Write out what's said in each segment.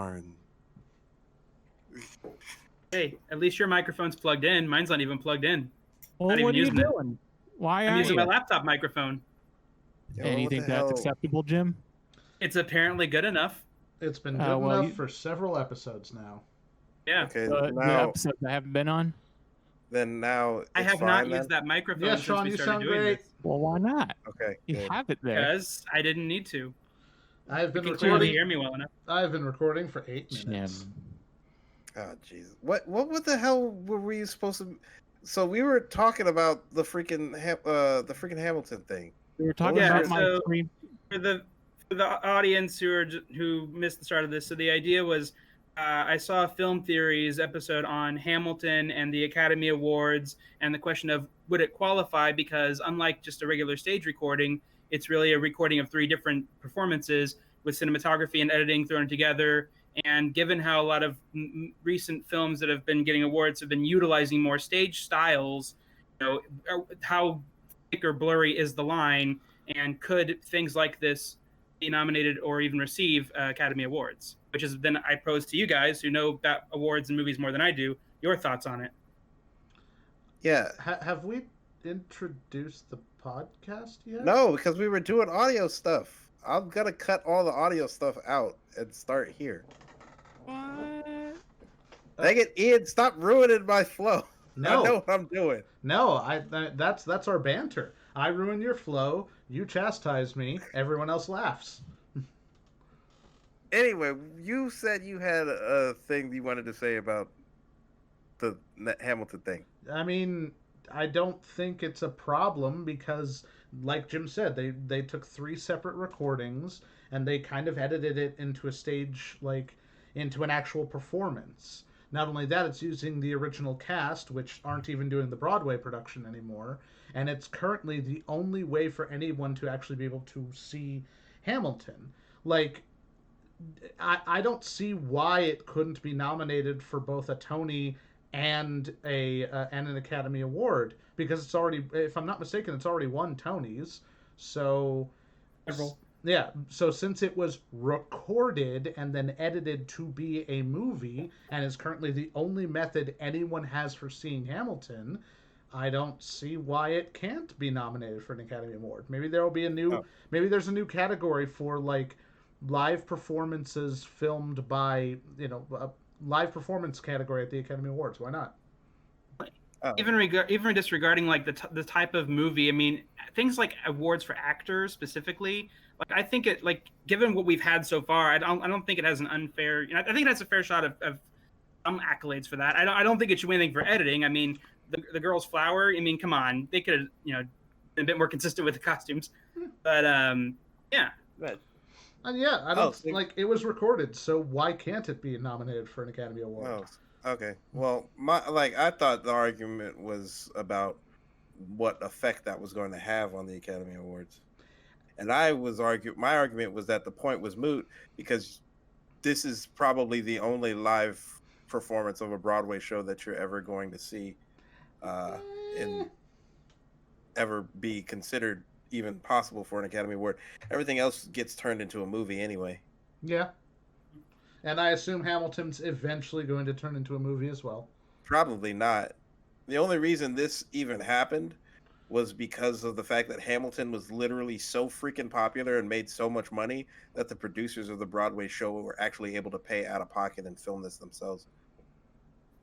darn. Hey, at least your microphone's plugged in. Mine's not even plugged in. Well, Not even what are you using it. doing? Why I'm are using you? my laptop microphone. Yo, And you what think the that's hell? acceptable, Jim? It's apparently good enough. It's been good well, enough you- for several episodes now. Yeah. Okay, The now episodes I haven't been on? now I it's have not fine used then? that microphone Yeah, since Sean, we you started sound doing great. this. Well, why not? Okay, You good. have it there. Because I didn't need to. I've You been can clearly recording. hear me well enough. I've been recording for 8 minutes. Jim. Oh Jesus! What the hell were we supposed to? So we were talking about the freaking Hamilton thing. We were talking Yeah, about my so- screen. For the audience who missed the start of this, so the idea was I saw a Film Theories episode on Hamilton and the Academy Awards and the question of would it qualify, because unlike just a regular stage recording, it's really a recording of 3 different performances with cinematography and editing thrown together. And given how a lot of recent films that have been getting awards have been utilizing more stage styles, how thick or blurry is the line, and could things like this be nominated or even receive Academy Awards? Which is then I pose to you guys who know about awards and movies more than I do, your thoughts on it. Yeah. Have we introduced the podcast yet? No, because we were doing audio stuff. I'm gonna cut all the audio stuff out and start here. What? Dang it, Ian! Stop ruining my flow. No. I know what I'm doing. No, that's our banter. I ruin your flow, you chastise me, everyone else laughs. Anyway, you said you had a thing you wanted to say about the Hamilton thing. I mean, I don't think it's a problem because, like Jim said, they took 3 separate recordings and they kind of edited it into a stage, like into an actual performance. Not only that, it's using the original cast, which aren't even doing the Broadway production anymore, and it's currently the only way for anyone to actually be able to see Hamilton. Like, I don't see why it couldn't be nominated for both a Tony and an Academy Award, because it's already, if I'm not mistaken, it's already won Tonys. So Several. yeah, so since it was recorded and then edited to be a movie and is currently the only method anyone has for seeing Hamilton, I don't see why it can't be nominated for an Academy Award. Maybe there'll be maybe there's a new category for like live performances filmed by, a live performance category at the Academy Awards. Why not? Even disregarding like the type of movie, I mean, things like awards for actors specifically, like I think it, like given what we've had so far, I don't think it has an unfair. I think it has a fair shot of some accolades for that. I don't think it should win anything for editing. I mean, the girl's flower. I mean, come on, they could have been a bit more consistent with the costumes, but yeah, but. And yeah, I don't like it was recorded, so why can't it be nominated for an Academy Award? Oh, okay. Well, I thought the argument was about what effect that was going to have on the Academy Awards, and my argument was that the point was moot because this is probably the only live performance of a Broadway show that you're ever going to see, and ever be considered even possible for an Academy Award. Everything else gets turned into a movie anyway. Yeah. And I assume Hamilton's eventually going to turn into a movie as well. Probably not. The only reason this even happened was because of the fact that Hamilton was literally so freaking popular and made so much money that the producers of the Broadway show were actually able to pay out of pocket and film this themselves.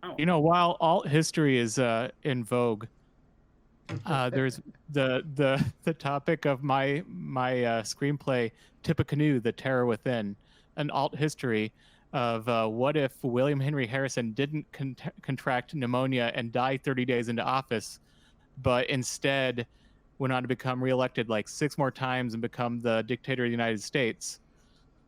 Oh. While alt history is in vogue, there's the topic of my screenplay, Tippecanoe, The Terror Within, an alt history of what if William Henry Harrison didn't contract pneumonia and die 30 days into office, but instead went on to become reelected like 6 more times and become the dictator of the United States,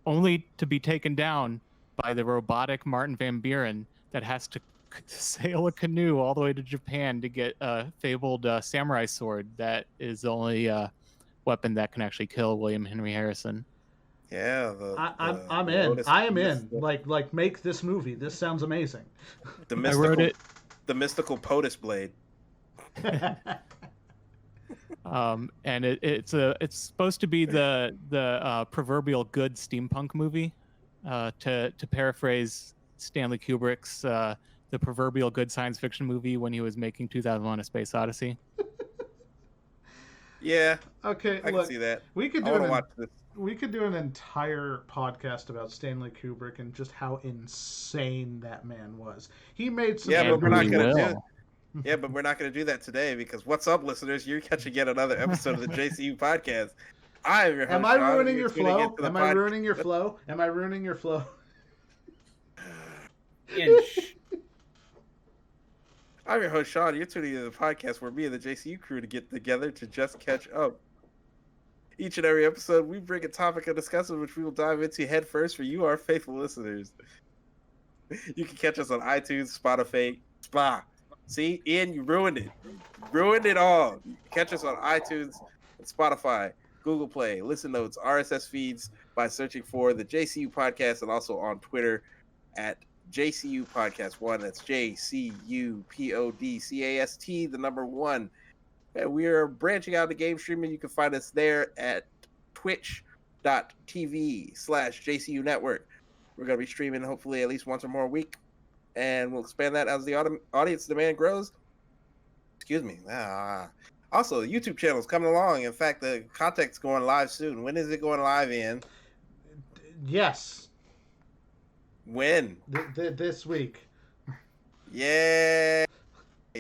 only to be taken down by the robotic Martin Van Buren that has to sail a canoe all the way to Japan to get a fabled samurai sword that is the only weapon that can actually kill William Henry Harrison. Yeah, I'm in. I am in. Like make this movie. This sounds amazing. The mystical, I wrote it. The mystical POTUS blade. And it's supposed to be the proverbial good steampunk movie. To paraphrase Stanley Kubrick's the proverbial good science fiction movie when he was making 2001: A Space Odyssey. Yeah, Okay, I look, can see that. we could I do want to watch this. we could do an entire podcast about Stanley Kubrick and just how insane that man was. He made some. Yeah, but we're not We going to do it. will. Yeah, but we're not going to do that today because what's up, listeners? You're catching yet another episode of the JCU Podcast. I'm your host, Am I Sean, ruining and your you're tuning flow? into the Am I pod- ruining your flow? Am I ruining your flow? Inch. I'm your host, Sean. You're tuning into the podcast where me and the JCU crew to get together to just catch up. Each and every episode, we bring a topic of discussion which we will dive into head first for you, our faithful listeners. You can catch us on iTunes, Spotify, See, Ian, you ruined it. Ruined it all. You can catch us on iTunes, and Spotify, Google Play, Listen Notes, RSS feeds by searching for the JCU Podcast, and also on Twitter at JCU Podcast 1. That's JCU PODCAST, the number 1. And we are branching out to game streaming. You can find us there at twitch.tv/JCU Network. We're going to be streaming hopefully at least once or more a week. And we'll expand that as the audience demand grows. Excuse me. Also, the YouTube channel is coming along. In fact, the content's going live soon. When is it going live, Ian? Yes. When? This week. Yeah.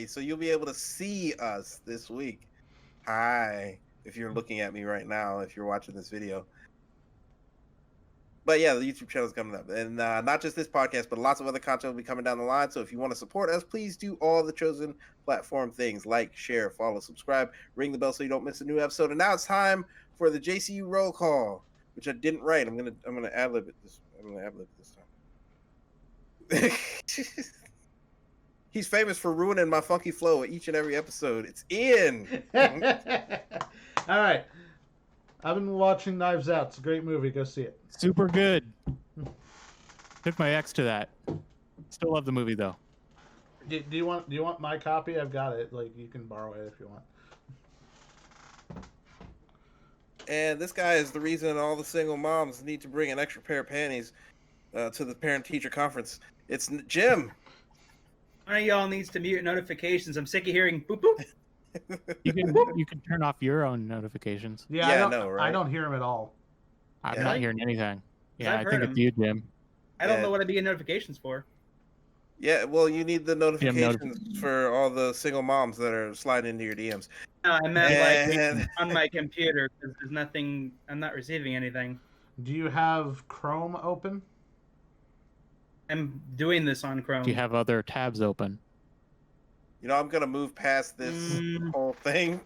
So you'll be able to see us this week. Hi. If you're looking at me right now, if you're watching this video. But yeah, the YouTube channel is coming up. And not just this podcast, but lots of other content will be coming down the line. So if you want to support us, please do all the chosen platform things. Like, share, follow, subscribe, ring the bell so you don't miss a new episode. And now it's time for the JCU roll call, which I didn't write. I'm gonna ad-lib it this time. He's famous for ruining my funky flow at each and every episode. It's Ian. All right. I've been watching Knives Out. It's a great movie. Go see it. Super good. Took my ex to that. Still love the movie though. Do you want my copy? I've got it. Like, you can borrow it if you want. And this guy is the reason all the single moms need to bring an extra pair of panties to the parent-teacher conference. It's Jim. One of y'all needs to mute notifications. I'm sick of hearing boop boop. You can turn off your own notifications. Yeah, Yeah, I know, right? don't hear him at all. I'm Yeah. not hearing anything. Yeah, I've I think heard it's you, Jim. I don't Yeah. know what I'd be getting notifications for. Yeah, well, you need the notifications notifications. for all the single moms that are sliding into your DMs. No, I meant And- like on my computer because there's nothing. I'm not receiving anything. Do you have Chrome open? I'm doing this on Chrome. Do you have other tabs open? You know, I'm gonna move past this whole thing.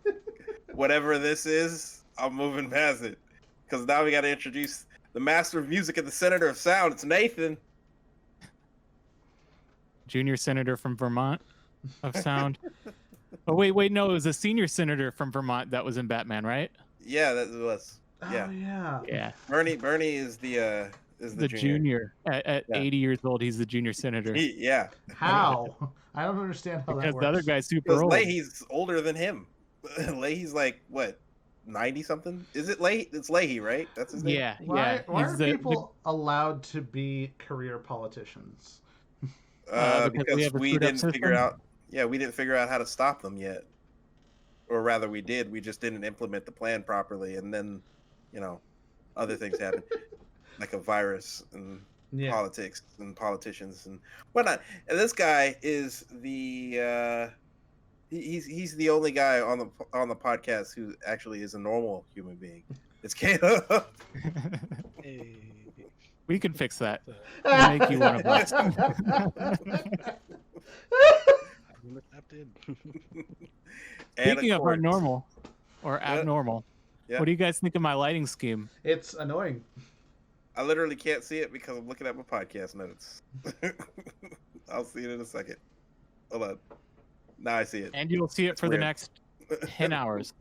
Whatever this is, I'm moving past it. Because now we got to introduce the master of music and the senator of sound. It's Nathan. Junior senator from Vermont of sound. Oh wait, no, it was a senior senator from Vermont that was in Batman, right? Yeah, that was. Yeah, Oh, yeah. Yeah. Bernie is the junior. At Yeah. 80 years old, he's the junior senator. Yeah, How? I don't understand how that Because works. the other guy's super because old. Leahy's older than him. Leahy's like what, 90 something? Is it Leahy? It's Leahy, right? That's his name. Yeah, Why He's are the- people allowed to be career politicians? because we Because have a we screwed up didn't figure system? out. Yeah, we didn't figure out how to stop them yet, or rather, we did. We just didn't implement the plan properly, and then, other things happened, like a virus and Yeah. politics and politicians and whatnot. And this guy is the he's the only guy on the podcast who actually is a normal human being. It's Caleb. We can fix that. We'll make you one of us. And Speaking of course. normal or abnormal, Yeah. what do you guys think of my lighting scheme? It's annoying. I literally can't see it because I'm looking at my podcast notes. I'll see it in a second. Hold on. Now I see it. And you'll see it for the weird. next 10 hours.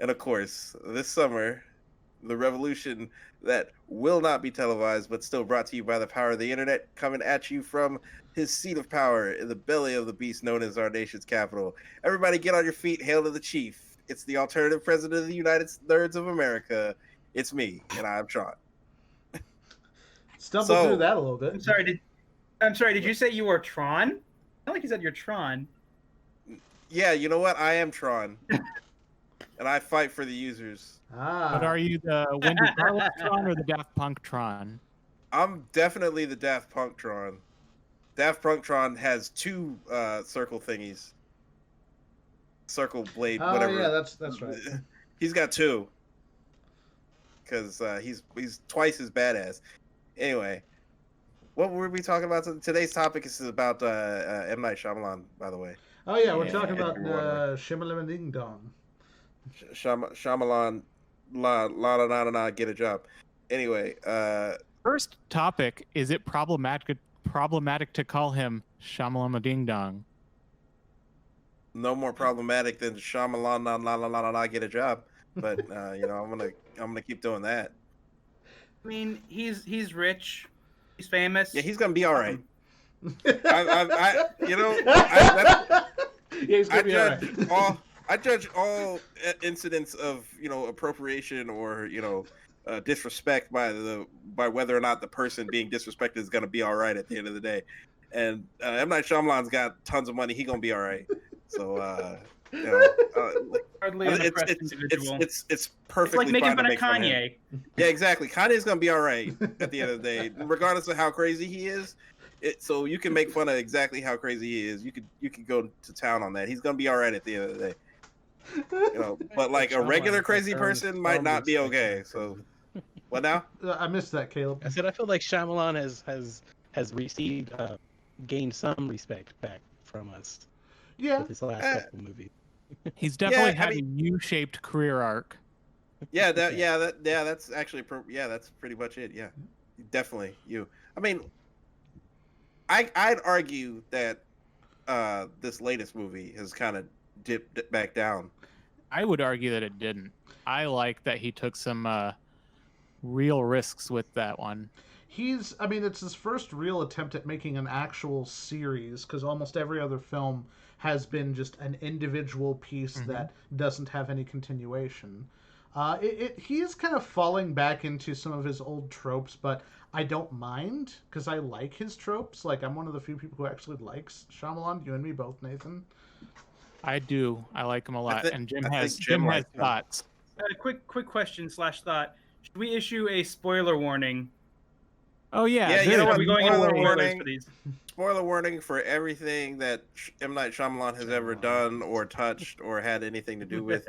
And of course, this summer, the revolution that will not be televised but still brought to you by the power of the internet, coming at you from his seat of power in the belly of the beast known as our nation's capital. Everybody get on your feet, hail to the chief. It's the alternative president of the United Nerds of America. It's me, and I'm Sean. Stumbled through that a little bit. I'm sorry. Did you say you were Tron? I don't think you said you're Tron. Yeah, you know what? I am Tron, and I fight for the users. But are you the Wendy Carlos Tron or the Daft Punk Tron? I'm definitely the Daft Punk Tron. Daft Punk Tron has 2 circle thingies. Circle blade, whatever. Oh yeah, that's right. He's got 2. Because he's twice as badass. Anyway, what were we talking about? Today's topic is about M. Night Shyamalan, by the way. Oh yeah, we're talking about Shimmerlin Ding Dong. Shyamalan, la la la la, get a job. Anyway, first topic: is it problematic to call him Shyamalan Ding Dong? No more problematic than Shyamalan, la la la la, get a job. But you know, I'm gonna keep doing that. I mean, he's rich, he's famous. Yeah, he's gonna be all right. I judge all incidents of appropriation or disrespect by whether or not the person being disrespected is gonna be all right at the end of the day. And M. Night Shyamalan's got tons of money; he gonna be all right. So hardly an oppressed individual. It's perfectly like making fine fun to of make fun of Kanye. him. Yeah, exactly. Kanye's gonna be all right at the end of the day, regardless of how crazy he is. So you can make fun of exactly how crazy he is. You could go to town on that. He's gonna be all right at the end of the day. But like a regular crazy person might not be okay. So what now? I missed that, Caleb. I said I feel like Shyamalan has received gained some respect back from us. Yeah. With his last couple movies. He's definitely had a U-shaped career arc. Yeah, that's actually that's pretty much it. Yeah, definitely you. I mean, I'd argue that this latest movie has kind of dipped back down. I would argue that it didn't. I like that he took some real risks with that one. It's his first real attempt at making an actual series, because almost every other film has been just an individual piece that doesn't have any continuation. He is kind of falling back into some of his old tropes, but I don't mind, because I like his tropes. Like, I'm one of the few people who actually likes Shyamalan. You and me both, Nathan. I do. I like him a lot. And Jim has thoughts. Quick question / thought. Should we issue a spoiler warning? Oh yeah. Yeah, you know what? Are we going into spoilers for these? Spoiler warning for everything that M. Night Shyamalan has ever done or touched or had anything to do with.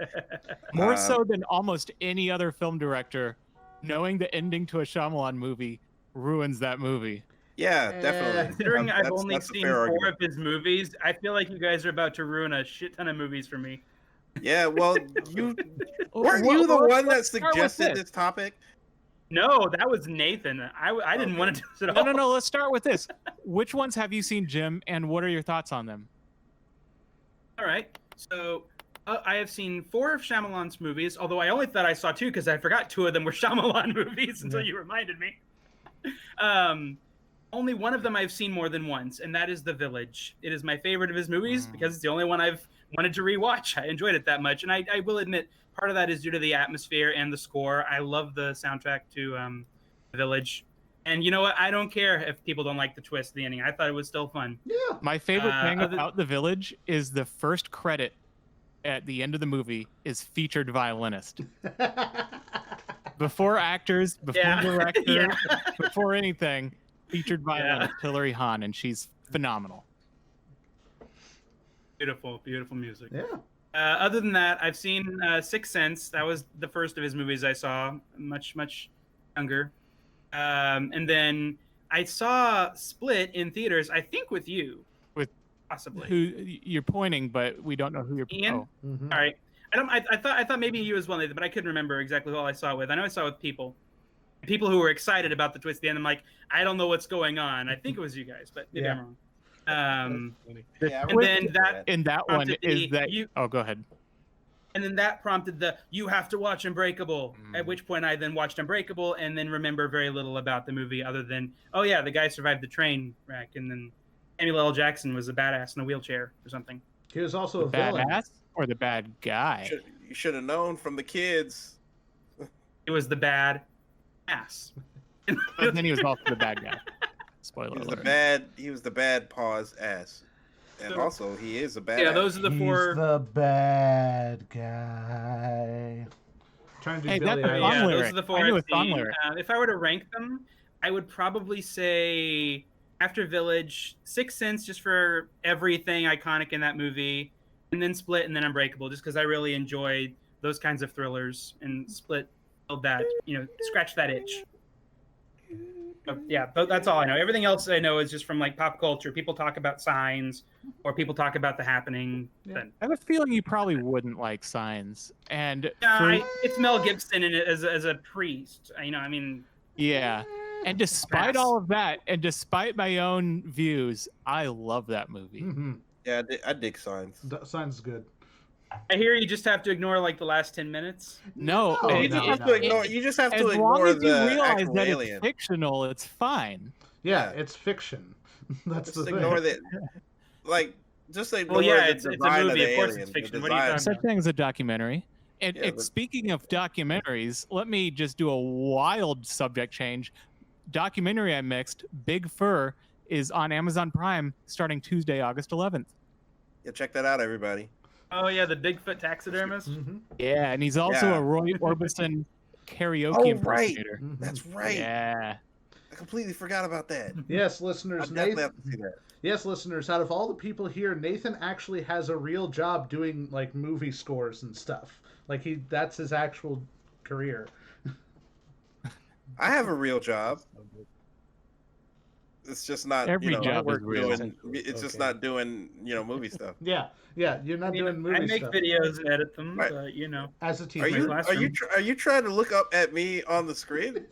More so than almost any other film director, knowing the ending to a Shyamalan movie ruins that movie. Yeah, definitely. Considering I've only seen 4 of his movies, I feel like you guys are about to ruin a shit ton of movies for me. Yeah, well, weren't you the one that suggested this topic? No, that was Nathan. I didn't want to do this at all. No. Let's start with this. Which ones have you seen, Jim, and what are your thoughts on them? All right. So I have seen 4 of Shyamalan's movies, although I only thought I saw 2 because I forgot 2 of them were Shyamalan movies until you reminded me. Only one of them I've seen more than once, and that is The Village. It is my favorite of his movies because it's the only one I've wanted to rewatch. I enjoyed it that much, and I will admit part of that is due to the atmosphere and the score. I love the soundtrack to The Village. And you know what? I don't care if people don't like the twist at the ending. I thought it was still fun. Yeah. My favorite thing about The Village is the first credit at the end of the movie is featured violinist. Before actors, before director, before anything, featured violinist Hilary Hahn, and she's phenomenal. Beautiful, beautiful music. Yeah. Other than that, I've seen Sixth Sense. That was the first of his movies I saw, much younger. And then I saw Split in theaters, I think with you. With possibly. Who you're pointing, but we don't know who you're Ian? Oh. All right. I thought maybe you as well, Nathan, but I couldn't remember exactly who I saw it with. I know I saw it with people who were excited about the twist at the end. I'm like, I don't know what's going on. I think it was you guys, but maybe I'm wrong. And then that one is that go ahead. And then that prompted you have to watch Unbreakable, at which point I then watched Unbreakable and then remember very little about the movie other than, oh yeah, the guy survived the train wreck, and then Samuel L. Jackson was a badass in a wheelchair or something. He was also a villain. Badass or the bad guy? You should have known from the kids. It was the bad ass. But then he was also the bad guy. Spoiler He was alert. He was the bad paw's ass, and So- also he is a bad. Yeah, ass. those are the He's four. the bad guy. Trying to do Hey, Billy that's a Eilish. song Yeah, those lyric. are the four I knew I've a song seen. lyric. If I were to rank them, I would probably say after Village, Sixth Sense, just for everything iconic in that movie, and then Split, and then Unbreakable, just because I really enjoy those kinds of thrillers. And Split filled that, scratch that itch. But yeah, that's all I know. Everything else I know is just from like pop culture. People talk about Signs, or people talk about The Happening. Yeah. Then I have a feeling you probably wouldn't like Signs, and it's Mel Gibson in it as a priest. yeah. And despite Pass. all of that, and despite my own views, I love that movie. Mm-hmm. Yeah, I dig Signs. Signs is good. I hear you just have to ignore like the last 10 minutes. No, No, You it- just no, have no. to ignore. You just have as to long ignore as you the realize actual that alien. it's fictional, it's fine. Yeah, Yeah. it's fiction. That's Just the ignore thing. that. Like, just ignore Well, yeah, the it's a design movie. of the Of course alien. it's the fiction. What are you design- talking Such thing as a documentary. And Yeah, but- speaking of documentaries, let me just do a wild subject change. Documentary I mixed, Big Fur, is on Amazon Prime starting Tuesday, August 11th. Yeah, check that out, everybody. Oh yeah, the Bigfoot taxidermist. Mhm. Yeah, and he's also Yeah. a Roy Orbison karaoke Oh, right. impersonator. Mhm. That's right. Yeah. I completely forgot about that. Yes, I listeners. definitely Nathan. have to see that. Yes, listeners. Out of all the people here, Nathan actually has a real job doing like movie scores and stuff. Like that's his actual career. I have a real job. It's just not Every job is work real. doing. It's just Okay. not doing movie stuff. Yeah, yeah. You're not doing movie I make stuff videos and edit them, Right. but as a Are teacher. you classroom. are you trying to look up at me on the screen?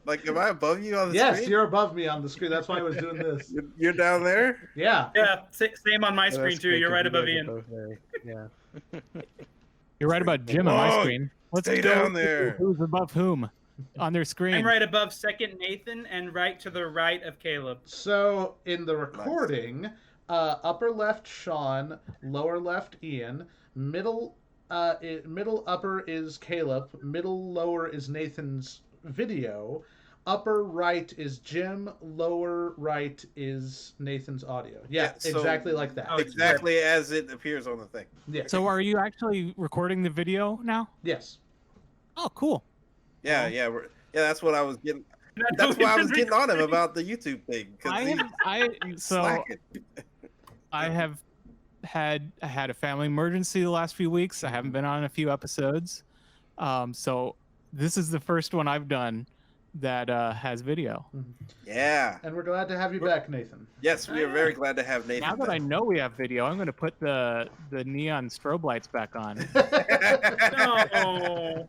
Like, am I above you on the Yes, screen? you're above me on the screen. That's why I was doing this. You're down there. Yeah. Yeah, same on my screen too. You're right above Ian. Yeah. You're right about Jim on my Whoa, screen. Let's stay go down with there. Who's above whom on their screen? I'm right above second Nathan and right to the right of Caleb. So in the recording, upper left Sean, lower left Ian, middle upper is Caleb, middle lower is Nathan's video, upper right is Jim, lower right is Nathan's audio. Yeah, Yeah, so- exactly like that. Oh, Exactly as it appears on the thing. Yeah. So are you actually recording the video now? Yes. Oh, cool. Yeah, that's what I was getting. That's why I was getting on him about the YouTube thing. 'Cause he's slacking. I have had a family emergency the last few weeks. I haven't been on a few episodes. So this is the first one I've done that has video. Yeah. And we're glad to have you back, Nathan. Yes, we are very glad to have Nathan. Now that I back. know we have video, I'm going to put the neon strobe lights back on. No,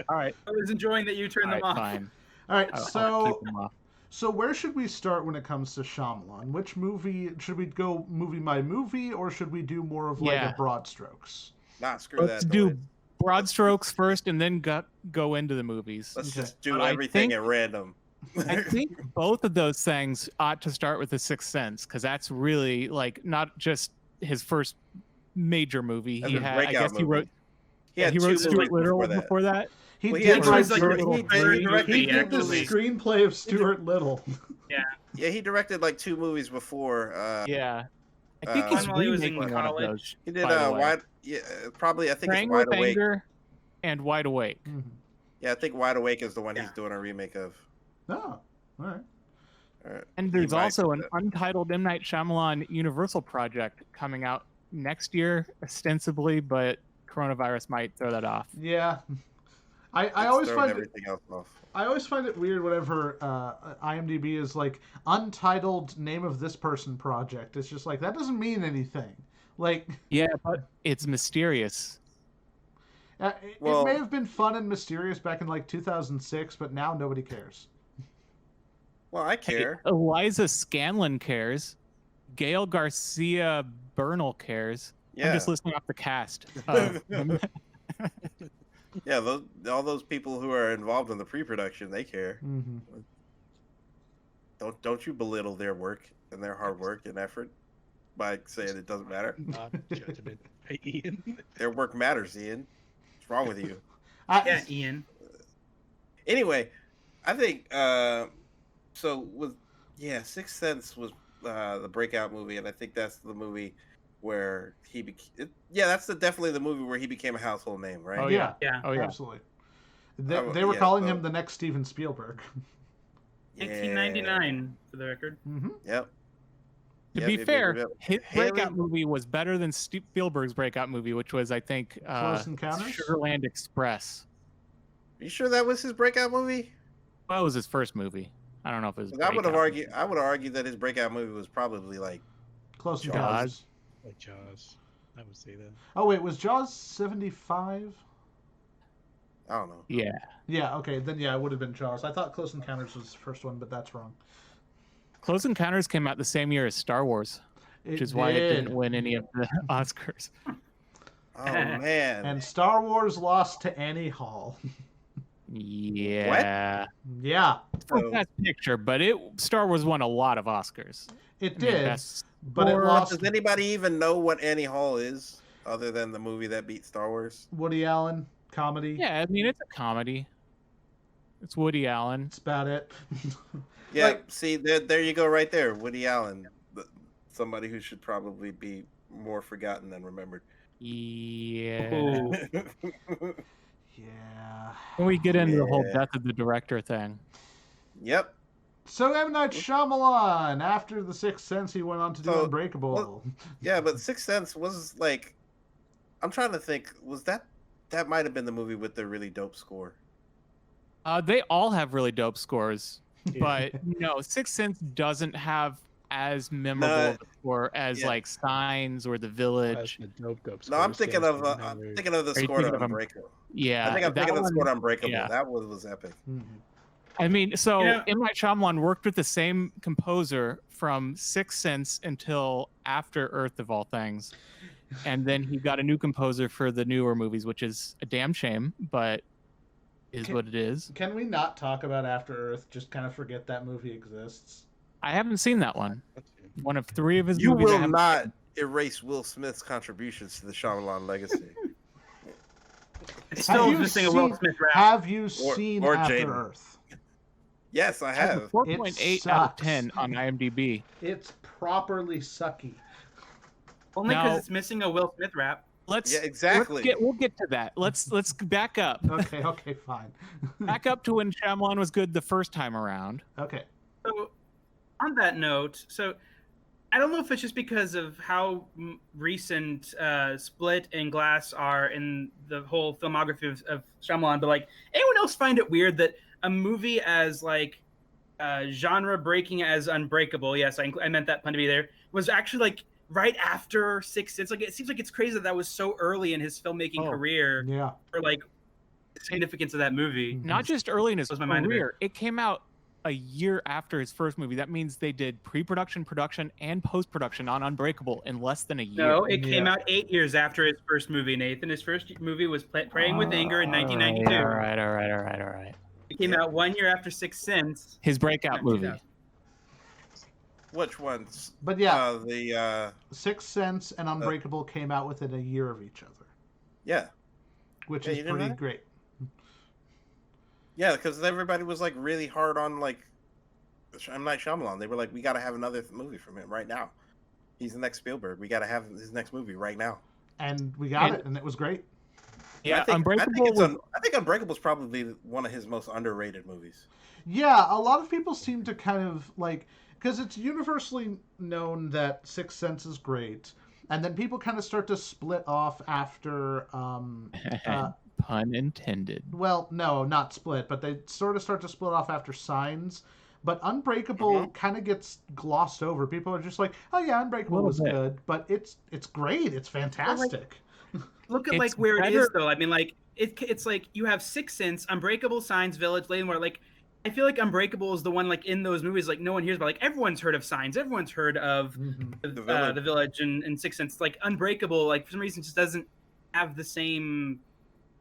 All right. I was enjoying that you All turned right, them off. fine. All right, I'll so keep them off. So where should we start when it comes to Shyamalan? Which movie should we go movie by movie, or should we do more of like Yeah. a broad strokes? Nah, screw Let's that. do noise. broad strokes first, and then go into the movies. Let's Okay. just do But I everything think- at random. I think both of those things ought to start with The Sixth Sense, because that's really like not just his first major movie. That's He his had, I breakout guess he movie. wrote He had he two wrote movies Stuart Little before that. before that. He Well, he did had write was like Stuart he Little. directed He the did the actual movie. screenplay of Stuart Little. Yeah, he directed like two movies before. Yeah, I think he's One while he was in remaking one of college. those. He did by the way. Wide. Yeah, probably. I think it's Triangle Wide with Awake. Anger and Wide Awake. Yeah, I think Wide Awake is the one he's Yeah. doing a remake of. Oh, all right. All right. And there's He might also do an that. untitled M. Night Shyamalan Universal project coming out next year, ostensibly, but coronavirus might throw that off. Yeah. I It's always throwing find everything else off. I always find it weird whenever IMDb is like untitled name of this person project. It's just like that doesn't mean anything. Like Yeah, but it's mysterious. it Well- may have been fun and mysterious back in like 2006, but now nobody cares. Well, I care. Eliza Scanlon cares. Gail Garcia Bernal cares. Yeah, I'm just listing off the cast. yeah. All those people who are involved in the pre-production, they care. Mm-hmm. Don't you belittle their work and their hard work and effort by saying it doesn't matter. Judgment. Hey, Ian. Their work matters, Ian. What's wrong with you? Yeah, Ian. Anyway, I think Sixth Sense was the breakout movie, and I think that's the movie where he became. Yeah, that's definitely the movie where he became a household name, right? Oh yeah. Yeah. Oh yeah. Absolutely. They were calling him the next Steven Spielberg. 1999 for the record. Mm-hmm. Yep. To be fair, his breakout movie was better than Spielberg's breakout movie, which was, I think, Close Encounters? Sugarland Express. Are you sure that was his breakout movie? Well, it was his first movie. I don't know if it was. I would have argued that his breakout movie was probably like Close Jaws. Encounters. Like Jaws. I would say that. Oh wait, was Jaws 75? I don't know. Yeah. Yeah, okay, then yeah, it would have been Jaws. I thought Close Encounters was the first one, but that's wrong. Close Encounters came out the same year as Star Wars, which is why it didn't win any of the Oscars. Oh man. And Star Wars lost to Annie Hall. Yeah. Yeah, For Best Picture, but Star Wars won a lot of Oscars. it did, Best but it Score. lost. Does anybody even know what Annie Hall is, other than the movie that beat Star Wars? Woody Allen comedy. Yeah, I mean it's a comedy. It's Woody Allen. That's about it. Yeah, see, there you go, right there, Woody Allen, somebody who should probably be more forgotten than remembered. Yeah. Ooh. Yeah. When we get into the whole Yeah. death of the director thing. Yep. So M. Night Shyamalan, after The Sixth Sense, he went on to do So, Unbreakable. Yeah, but Sixth Sense was like, I'm trying to think, was that might have been the movie with the really dope score? They all have really dope scores, Yeah. but no, Sixth Sense doesn't have as memorable No, of a score as yeah. like Signs or The Village. Dope No, I'm scores, thinking yeah, of the Are you score thinking to of Unbreakable. Yeah, I think I'm that thinking of the one- score to Unbreakable. yeah. That was epic. Mhm. I mean, so Yeah. M. Night Shyamalan worked with the same composer from Sixth Sense until After Earth, of all things, and then he got a new composer for the newer movies, which is a damn shame, but is what it is. Can we not talk about After Earth? Just kind of forget that movie exists. I haven't seen that one. One of three of his You movies. I will haven't not seen. erase Will Smith's contributions to the Shyamalan legacy. It's still missing a Will Smith rap. Have you seen or After Jaden. Earth? It Yes, I has a have. 4.8 out of sucks. 10 on IMDb. It's properly sucky. Only Now- because it's missing a Will Smith rap. Let's Yeah, exactly. We'll get to that. Let's back up. Okay, fine. Back up to when Shyamalan was good the first time around. Okay. So, on that note, I don't know if it's just because of how recent Split and Glass are in the whole filmography of Shyamalan, but like, anyone else find it weird that a movie as like genre breaking as Unbreakable, yes, I meant that pun to be there, was actually like right after Sixth Sense. Like, it seems like it's crazy that was so early in his filmmaking career Yeah. for like the significance of that movie. Not just early in his Blows my mind a bit. career. It came out a year after his first movie. That means they did pre-production, production, and post-production on Unbreakable in less than a year. No, it came Yeah. out 8 years after his first movie, Nathan. His first movie was Praying with Anger in 1992. All right. It came out 1 year after Sixth Sense. His breakout movie. 2000. Which ones? But yeah, The Sixth Sense and Unbreakable came out within a year of each other, yeah, which Yeah, is you didn't know pretty that? great. yeah, because everybody was like really hard on like M. Night Shyamalan. They were like, we got to have another movie from him right now. He's the next Spielberg. We got to have his next movie right now. And we got And- it, and it was great. Yeah, I think Unbreakable. I think Unbreakable is probably one of his most underrated movies. Yeah, a lot of people seem to kind of like, because it's universally known that Sixth Sense is great, and then people kind of start to split off after Pun intended. well, no, not split, but they sort of start to split off after Signs. But Unbreakable kind of gets glossed over. People are just like, "Oh yeah, Unbreakable was bit. good," but it's great. It's fantastic. Look at It's like where it better- is though. I mean, like it's like you have Sixth Sense, Unbreakable, Signs, Village, Landmore. Like I feel like Unbreakable is the one like in those movies like no one hears about. Like everyone's heard of Signs, everyone's heard of Mhm. the Village and Sixth Sense. Like Unbreakable, like for some reason just doesn't have the same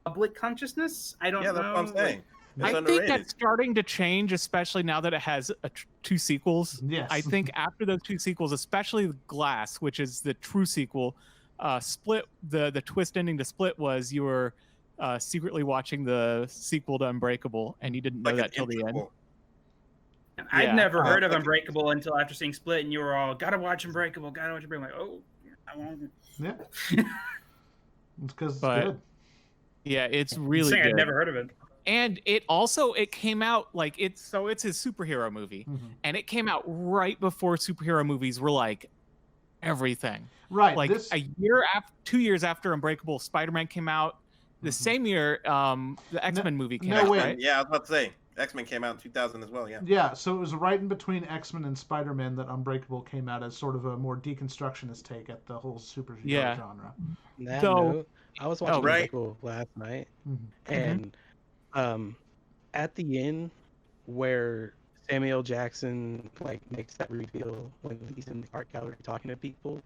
public consciousness. I don't Yeah, know. that's what I'm saying. It's I underrated. think that's starting to change, especially now that it has two sequels. Yes. I think after those two sequels, especially Glass, which is the true sequel, Split, the twist ending to Split was you were secretly watching the sequel to Unbreakable, and you didn't know Like an that till the end. integral. I'd never heard of like- Unbreakable until after seeing Split, and you were all, gotta watch Unbreakable, gotta watch Unbreakable. I'm like, oh, I won't. Yeah. It's because it's But- good. Yeah, it's really Saying good. I'd never heard of it. And it came out like it's his superhero movie, and it came out right before superhero movies were like everything. Right. Like this, 2 years after Unbreakable, Spider-Man came out. The same year, the X-Men movie came no, out, wait. right? Yeah, I was about to say X-Men came out in 2000 as well. Yeah. Yeah, so it was right in between X-Men and Spider-Man that Unbreakable came out as sort of a more deconstructionist take at the whole superhero Yeah. genre. On that So- note, I was watching right. Unbreakable last night, Mhm. and at the end where Samuel Jackson like makes that reveal when he's in the art gallery talking to people,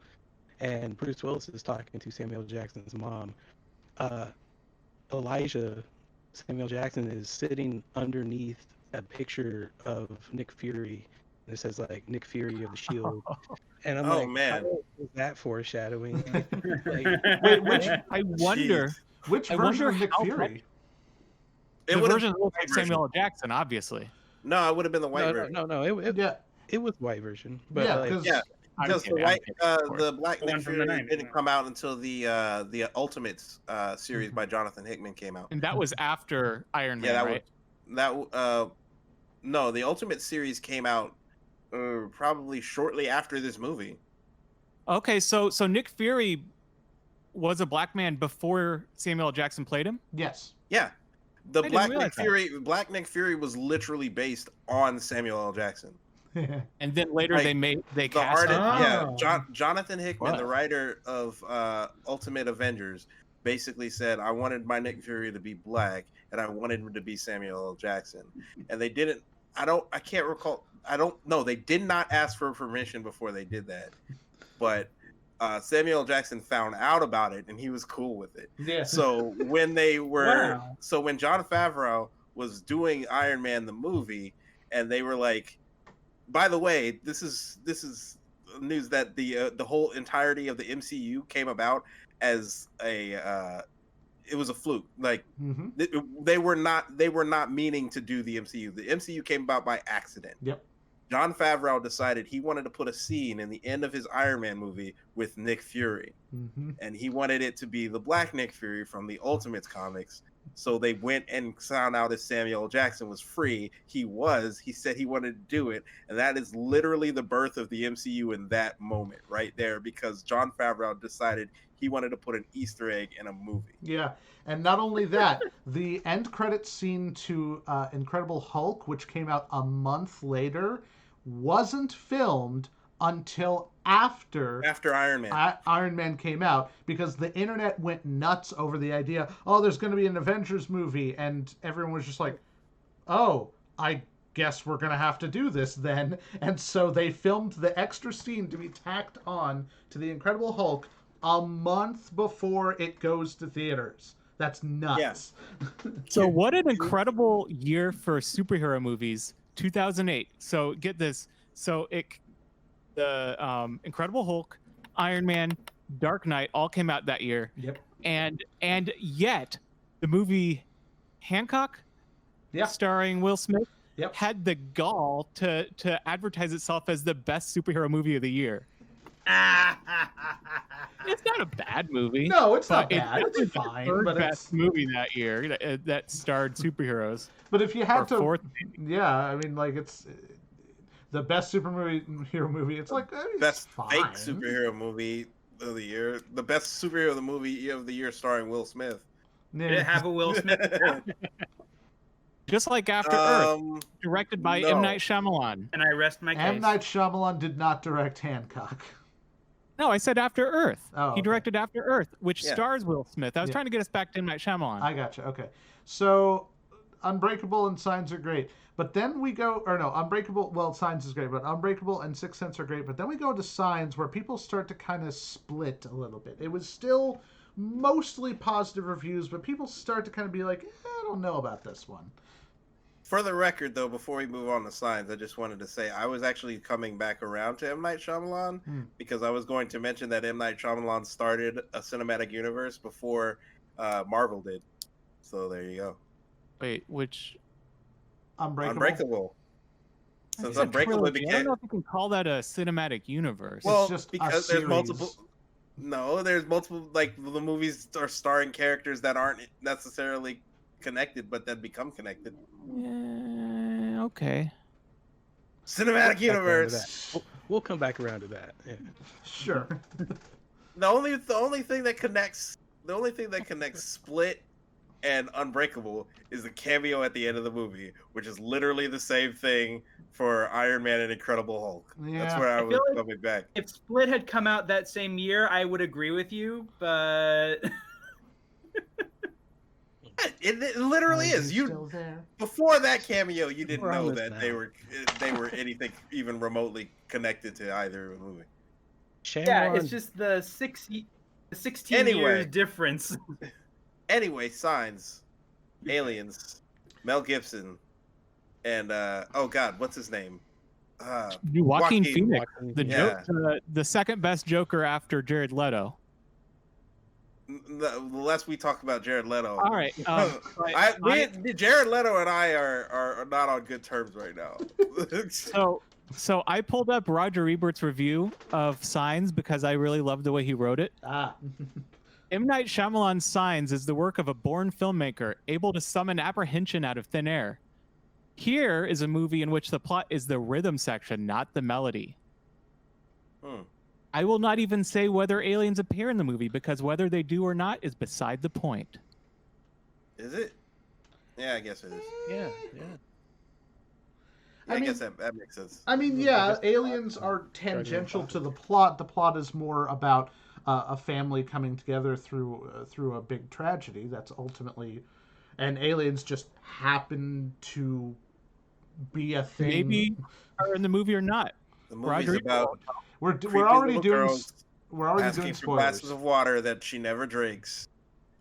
and Bruce Willis is talking to Samuel Jackson's mom. Elijah, Samuel Jackson, is sitting underneath a picture of Nick Fury, and it says like Nick Fury of the Shield. And I'm Oh, like, man. how is that foreshadowing? Like, Wait, which I wonder. Jeez. which I version wonder of Nick how Fury? It The would've version been looks the like white version. Samuel L. Jackson, obviously. No, it would have been the white version. no, it Yeah, was white version, but yeah, like, because Yeah. Because the white, of course. the Black The Nick one from the Fury 90s, didn't yeah. come out until the Ultimates series by Jonathan Hickman came out. And that was after Iron Man, Yeah, that right? no, the Ultimate series came out probably shortly after this movie. Okay, so Nick Fury was a black man before Samuel L. Jackson played him? yes. Yeah, the didn't Black Nick realize that. Fury, Black Nick Fury was literally based on Samuel L. Jackson. And then later Like, they The cast artist, him. Oh. yeah, Jonathan Hickman, Wow. the writer of Ultimate Avengers, basically said, "I wanted my Nick Fury to be black, and I wanted him to be Samuel L. Jackson." And they didn't. I can't recall. I don't know. They did not ask for permission before they did that, but Samuel L. Jackson found out about it, and he was cool with it. Yeah. So when they were, Wow. so when Jon Favreau was doing Iron Man the movie, and they were like, by the way, this is news that the whole entirety of the MCU came about as it was a fluke. Like Mhm. they were not meaning to do the MCU. The MCU came about by accident. Yep. Jon Favreau decided he wanted to put a scene in the end of his Iron Man movie with Nick Fury, Mhm. and he wanted it to be the Black Nick Fury from the Ultimates comics. So they went and found out that Samuel L. Jackson was free. He said he wanted to do it. And that is literally the birth of the MCU in that moment right there, because Jon Favreau decided he wanted to put an Easter egg in a movie. Yeah, and not only that, the end credits scene to Incredible Hulk, which came out a month later, wasn't filmed until after Iron Man. Iron Man came out, because the internet went nuts over the idea, oh, there's going to be an Avengers movie, and everyone was just like, oh, I guess we're going to have to do this then. And so they filmed the extra scene to be tacked on to the Incredible Hulk a month before it goes to theaters. That's nuts. So what an incredible year for superhero movies, 2008. So get this. So the Incredible Hulk, Iron Man, Dark Knight all came out that year. Yep. And yet the movie Hancock, Yeah. starring Will Smith, Yep. had the gall to advertise itself as the best superhero movie of the year. It's not a bad movie. No, it's not but bad. It's the fine, third but best it's movie that year that starred superheroes. but if you Or had to, fourth. yeah, I mean, like, it's the best superhero movie. It's like it's Best fine. fake superhero movie of the year. The best superhero of the movie of the year starring Will Smith. Did it have a Will Smith? Just like After Earth, Um, directed by no. M. Night Shyamalan. And I rest my case. M. Night Shyamalan did not direct Hancock. No, I said After Earth. Oh, He okay. directed After Earth, which Yeah. stars Will Smith. I was Yeah. trying to get us back to M. Night Shyamalan. I gotcha. Okay, so Unbreakable and Signs are great, but then we go, or no, Unbreakable. Well, Signs is great, but Unbreakable and Sixth Sense are great. But then we go to Signs, where people start to kind of split a little bit. It was still mostly positive reviews, but people start to kind of be like, I don't know about this one. For the record, though, before we move on to Signs, I just wanted to say I was actually coming back around to M. Night Shyamalan because I was going to mention that M. Night Shyamalan started a cinematic universe before Marvel did. So there you go. Wait, which? Unbreakable. Unbreakable. Since It's a Unbreakable trilogy. I don't became know if you can call that a cinematic universe. well just a because there's multiple. series. No, there's multiple. Like the movies are starring characters that aren't necessarily connected, but then become connected. Yeah, okay. Cinematic universe. We'll come back around to that. Yeah. Sure. The only thing that connects Split and Unbreakable is the cameo at the end of the movie, which is literally the same thing for Iron Man and Incredible Hulk. That's Yeah. where I I was feel like- coming back. If Split had come out that same year, I would agree with you, but It literally is. You still there? before that cameo, you didn't We're on know this that now. they were anything even remotely connected to either movie. yeah, it's Shyamalan- just the 16 Anyway. years difference. Anyway, Signs, Aliens, Mel Gibson, and oh god, what's his name? Joaquin Phoenix, Joaquin the Yeah. the second best Joker after Jared Leto. The less we talk about Jared Leto. All right. Jared Leto and I are not on good terms right now. So I pulled up Roger Ebert's review of Signs because I really loved the way he wrote it. Ah. M. Night Shyamalan's Signs is the work of a born filmmaker able to summon apprehension out of thin air. Here is a movie in which the plot is the rhythm section, not the melody. I will not even say whether aliens appear in the movie because whether they do or not is beside the point. Is it? Yeah, I guess it is. Yeah. I mean- guess that makes sense. I mean, yeah, aliens are tangential to the plot. The plot is more about a family coming together through a big tragedy. That's ultimately, and aliens just happen to be a thing. Maybe are in the movie or not. The movie's Roger about we're creepy already little doing girls we're already asking doing for glasses spoilers. of water that she never drinks.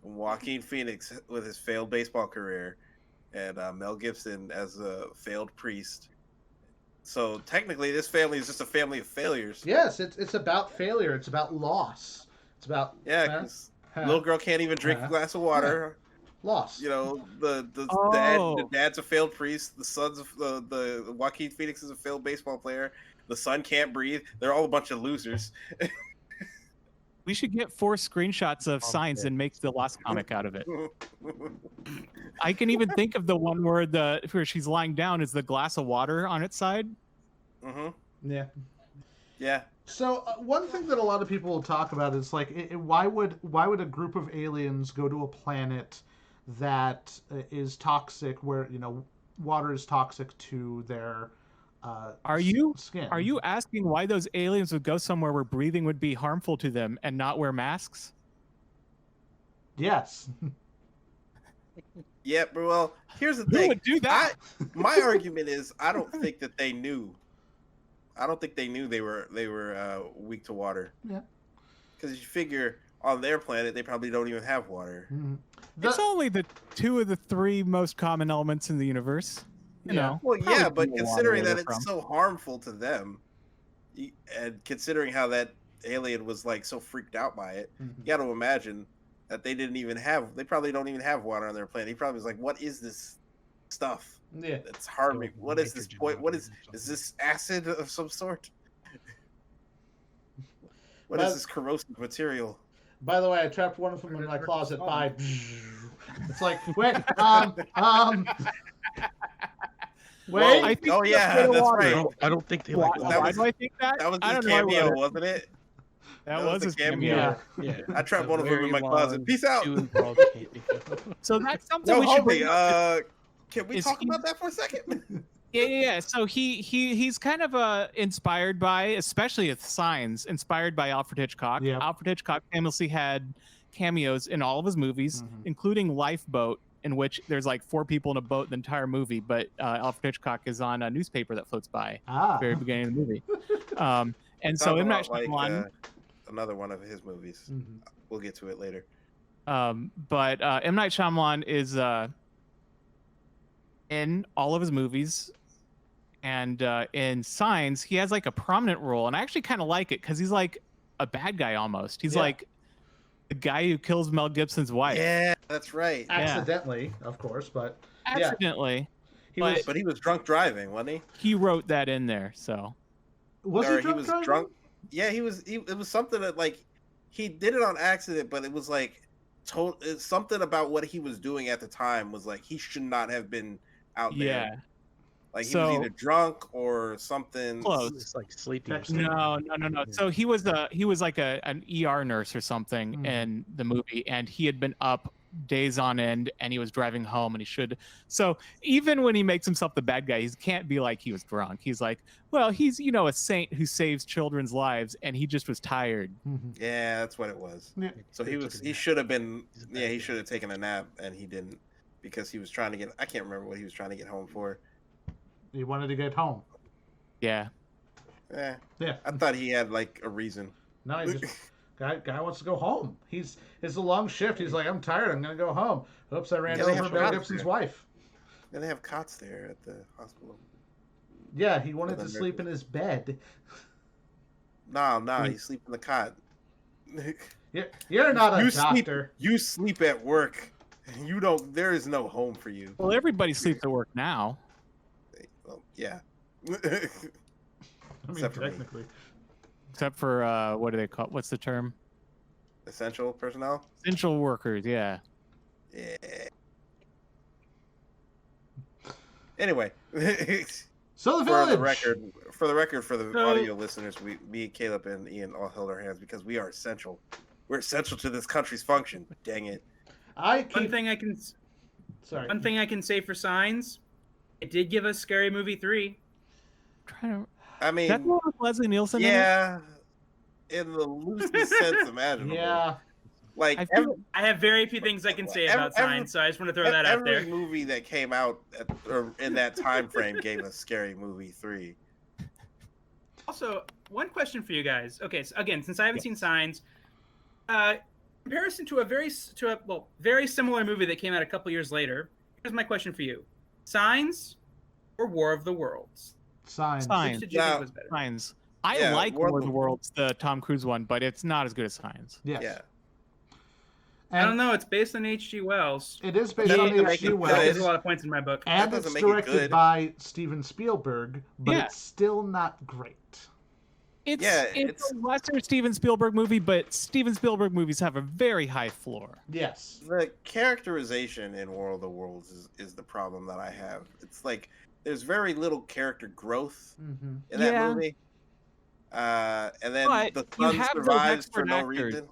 Joaquin Phoenix with his failed baseball career, and Mel Gibson as a failed priest. So technically, this family is just a family of failures. Yes, it's about failure. It's about loss. It's about Yeah, 'cause little girl can't even drink a glass of water. loss. You know, the Oh. dad's a failed priest. The son's the Joaquin Phoenix is a failed baseball player. The son can't breathe. They're all a bunch of losers. We should get 4 screenshots of Signs and make the last comic out of it. I can even think of the one where she's lying down is the glass of water on its side. Yeah. Yeah. So one thing that a lot of people will talk about is like, why would a group of aliens go to a planet that is toxic, where water is toxic to their skin? Are you asking why those aliens would go somewhere where breathing would be harmful to them and not wear masks? Yes. Yeah, but well, here's the Who thing. would do that? My argument is I don't think that they knew. I don't think they knew they were weak to water. Yeah. Because you figure on their planet they probably don't even have water. Mhm. It's only the 2 of the 3 most common elements in the universe. You know. Well, yeah, probably but the water considering where that they're it's from. so harmful to them, and considering how that alien was like so freaked out by it, Mhm. you got to imagine that they probably don't even have water on their planet. He probably was like, "What is this stuff Yeah. that's harming? What is this Nitrogen point? What water is or this acid of some sort? What But- is this corrosive material?" By the way, I trapped one of them in my closet by. It's like, wait, wait. Well, I think Oh it's yeah, the that's water. right. I don't think they Why, like That why was- do I think that? That was I his don't know cameo, whether- wasn't it? That was was the his cameo. cameo. Yeah. I trapped It's one a of them in very my closet. long, Peace out. too involved cameo. So that's something No, we should homie. bring up. Can we Is talk he- about that for a second? Yeah. So he's kind of inspired by, especially with Signs, inspired by Alfred Hitchcock. Yep. Alfred Hitchcock famously had cameos in all of his movies, Mhm. including Lifeboat, in which there's like 4 people in a boat the entire movie, but Alfred Hitchcock is on a newspaper that floats by at the very beginning of the movie. And so Talk M. Night about, like, Shyamalan, another one of his movies. Mhm. We'll get to it later. but M. Night Shyamalan is in all of his movies. And in Signs, he has like a prominent role, and I actually kind of like it because he's like a bad guy almost. He's Yeah. like the guy who kills Mel Gibson's wife Yeah, that's right. Yeah. Accidentally, of course, but accidentally. But he was drunk driving, wasn't he? He wrote that in there, so. Was Or he drunk driving? drunk. Yeah, he was. It was something that like he did it on accident, but it was like it's something about what he was doing at the time was like he should not have been out there. Yeah. Like he was either drunk or something. Close. It's like sleeping. Or No. So he was like an ER nurse or something Mm. in the movie, and he had been up days on end, and he was driving home, and he should. So even when he makes himself the bad guy, he can't be like he was drunk. He's like, well, he's a saint who saves children's lives, and he just was tired. Mm-hmm. Yeah, that's what it was. Yeah. So he should have been. Yeah, he should have taken a nap, and he didn't because he was trying to get. I can't remember what he was trying to get home for. He wanted to get home. Yeah. Yeah. Yeah. I thought he had like a reason. No, he just guy wants to go home. It's a long shift. He's like, I'm tired. I'm gonna go home. Oops, I ran Yeah, they over have Mel cots Gibson's there. wife. And they have cots there at the hospital. Yeah, he wanted Well, to then sleep in his bed. No, you sleep in the cot. You're not a You sleep- doctor. You sleep at work. You don't. There is no home for you. Well, everybody sleeps at work now. Well, yeah. I mean, Except for me. technically. Except for what do they call? What's the term? Essential personnel. Essential workers. Yeah. Yeah. Anyway, So the for village. the record, for the So- audio listeners, me, Caleb, and Ian all held our hands because we are essential. We're essential to this country's function. Dang it. One thing I can say for Signs, it did give us Scary Movie 3. Trying to. I mean, That's what Leslie Nielsen. yeah, in the loosest sense imaginable. Yeah. Like I feel- I have very few things I can say about Every- Signs, so I just want to throw that out there. Every movie that came out or in that time frame gave us Scary Movie 3. Also, one question for you guys. Okay, so again, since I haven't seen Signs, comparison to a very similar movie that came out a couple years later. Here's my question for you: Signs or War of the Worlds? Signs. Signs. Which did you think was better? Signs. I Yeah, like War of War of the- the Worlds, the Tom Cruise one, but it's not as good as Signs. Yes. Yeah. I don't And know. It's based on H.G. Wells. it is based That on doesn't make H.G. it That gives Wells. a lot of points in my book. And That it's doesn't make it directed good. by Steven Spielberg, but Yeah. it's still not great. It's it's- a lesser Steven Spielberg movie, but Steven Spielberg movies have a very high floor. Yes. The characterization in War of the Worlds is the problem that I have. It's like there's very little character growth Mm-hmm. in that Yeah. movie. And then But the you son have those survives for expert no actors. reason.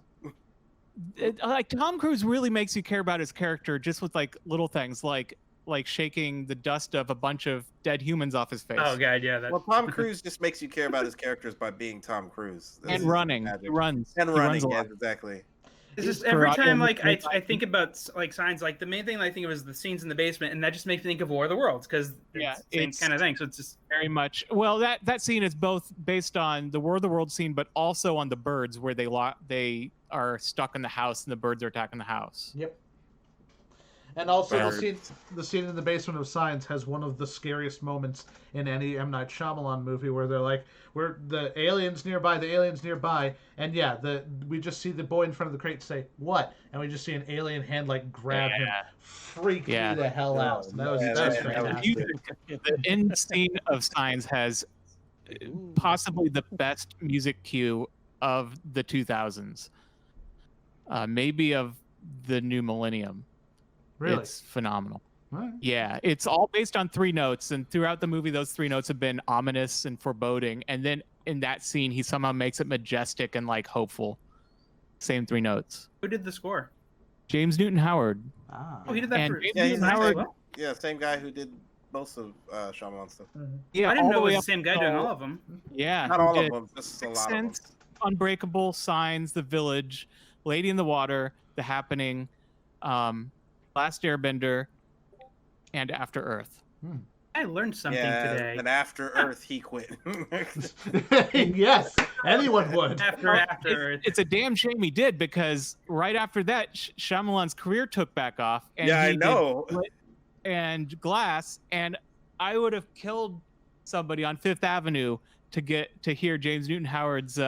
Like Tom Cruise really makes you care about his character just with like little things like shaking the dust of a bunch of dead humans off his face. Oh god, yeah. That, Well, Tom Cruise just makes you care about his characters by being Tom Cruise. This And is running. magic. He runs. And He running, runs a yeah, lot. exactly. it's just for every audio time like listeners, I think about like Signs, like the main thing I think of is the scenes in the basement, and that just makes me think of War of the Worlds because Yeah, it's the same it's- kind of thing. So it's just Very much. Well, that scene is both based on the War of the World scene, but also on the birds where they are stuck in the house and the birds are attacking the house. Yep. And also Birds. the scene in the basement of Signs has one of the scariest moments in any M. Night Shyamalan movie where they're like, "We're the aliens nearby," and yeah, we just see the boy in front of the crate say, "What?" And we just see an alien hand like grab him, freak Yeah. me the hell out. Oh, That was man, that's that was- fantastic. The end scene of Signs has possibly the best music cue of the 2000s, maybe of the new millennium. Really? It's phenomenal. All right. Yeah, it's all based on 3 notes, and throughout the movie, those 3 notes have been ominous and foreboding. And then in that scene, he somehow makes it majestic and like hopeful. Same 3 notes. who did the score? James Newton Howard. Ah. Oh, he did that And for James Yeah, he's Newton the Howard. same, yeah, same guy who did most of Shyamalan stuff. Yeah, I didn't all know the it way was the up same guy until- doing all of them. Yeah, Not he all of did them, just a Sixth lot of them. Sense, Unbreakable, Signs, The Village, Lady in the Water, The Happening, Last Airbender, and After Earth. I learned something today. And after Earth, he quit. Yes, anyone would. After It's a damn shame he did, because right after that, Shyamalan's career took back off. And yeah, I he did know. Split and Glass, and I would have killed somebody on Fifth Avenue to get to hear James Newton Howard's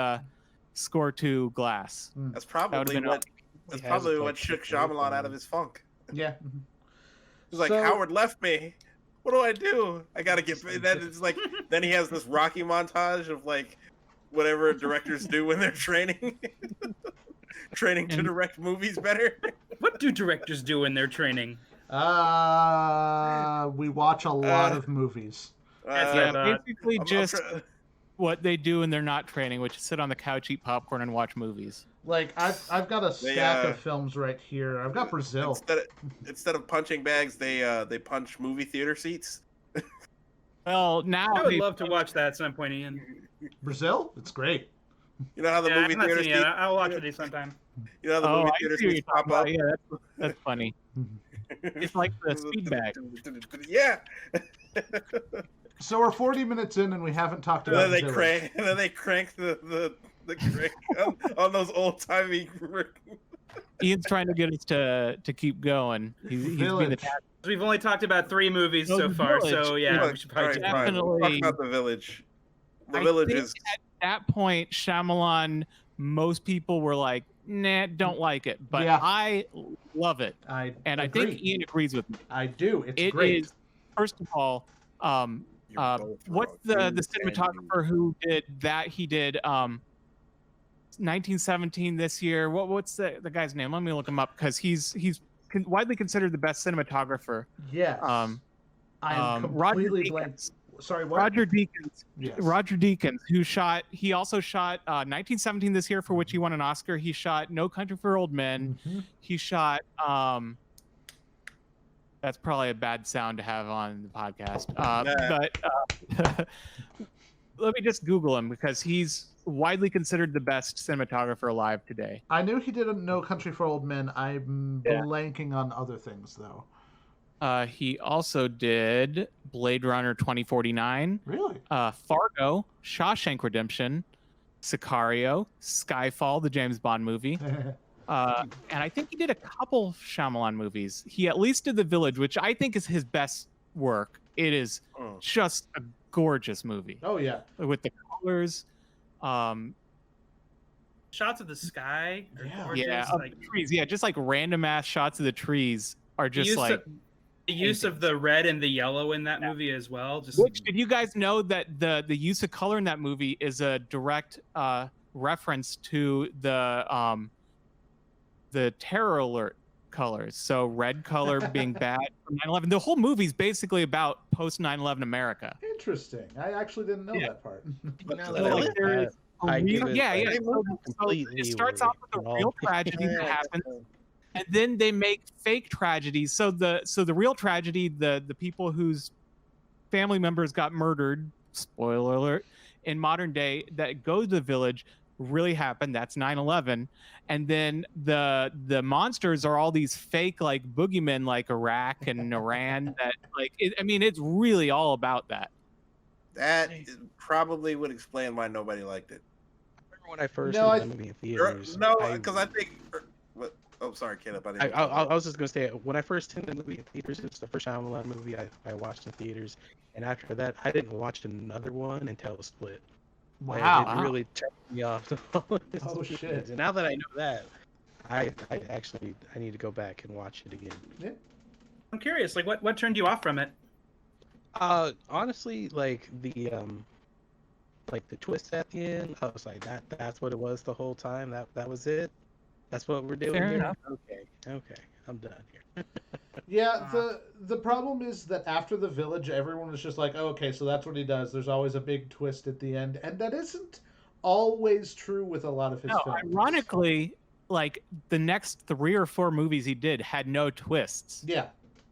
score to Glass. That's That probably would've been what. He That's has probably a what place shook to work Shyamalan on. out of his funk. Yeah. He was like, So- Howard left me. What do I do? I gotta get that. It's like then he has this Rocky montage of like whatever directors do when they're training, training to direct movies better. What do directors do in their training? We watch a lot of movies. Basically just what they do when they're not training, which is sit on the couch, eat popcorn, and watch movies. Like I've got a stack of films right here. I've got Brazil. Instead of punching bags, they punch movie theater seats. Well, now I would love to watch that at some point, Ian. Brazil? It's great. You know how the movie theater seats. I'll watch it sometime. You know how the movie theater seats pop up. Yeah, that's funny. It's like the speed bag. Yeah. So we're 40 minutes in and we haven't talked about. And then they crank the crank on those old timey. Ian's trying to get us to keep going. He's being We've only talked about 3 movies so far, so yeah, we should probably definitely talk about The Village. The Village is at that point Shyamalan. Most people were like, "Nah, don't like it," but I love it, I think Ian agrees with me. I do. It's great. It is, first of all, what's the cinematographer who did that? He did 1917 this year. What's the guy's name? Let me look him up because he's widely considered the best cinematographer. Yes. I'm completely blank. Sorry, what? Roger Deakins. Yes. Roger Deakins, he also shot 1917 this year, for which he won an Oscar. He shot No Country for Old Men. Mm-hmm. He shot that's probably a bad sound to have on the podcast. But let me just Google him because he's widely considered the best cinematographer alive today. I knew he did a No Country for Old Men. I'm blanking on other things though. He also did Blade Runner 2049. Really? Fargo, Shawshank Redemption, Sicario, Skyfall, the James Bond movie. And I think he did a couple Shyamalan movies. He at least did The Village, which I think is his best work. It is just a gorgeous movie. Oh, yeah. With the colors. Shots of the sky are gorgeous. Yeah, of the trees. Yeah, just like random ass shots of the trees are just like... The use of the red and the yellow in that movie as well. Which, did you guys know that the use of color in that movie is a direct reference to the terror alert colors? So red color being bad from 9/11. The whole movie's basically about post 9/11 America. Interesting. I actually didn't know that part. It starts off with a real tragedy that happens. And then they make fake tragedies. So the real tragedy, the people whose family members got murdered, spoiler alert, in modern day that go to the village really happened. That's 9/11. And then the monsters are all these fake like boogeymen like Iraq and Iran that it's really all about that. That probably would explain why nobody liked it. I remember when I first saw the movie in theaters. Because I think. Oh, sorry, Caleb. I was just gonna say, when I first attended the movie in theaters, it was the first Shyamalan movie I watched in theaters, and after that, I didn't watch another one until Split. Wow! It really turned me off. Oh shit! And now that I know that, I need to go back and watch it again. Yeah. I'm curious, like what turned you off from it? Honestly, like the twist at the end, I was like, that's what it was the whole time. That was it. That's what we're doing here. Enough. Okay, I'm done here. Yeah, the problem is that after The Village, everyone was just like, oh, okay, so that's what he does. There's always a big twist at the end, and that isn't always true with a lot of his films. Ironically, like the next 3 or 4 movies he did had no twists. Yeah.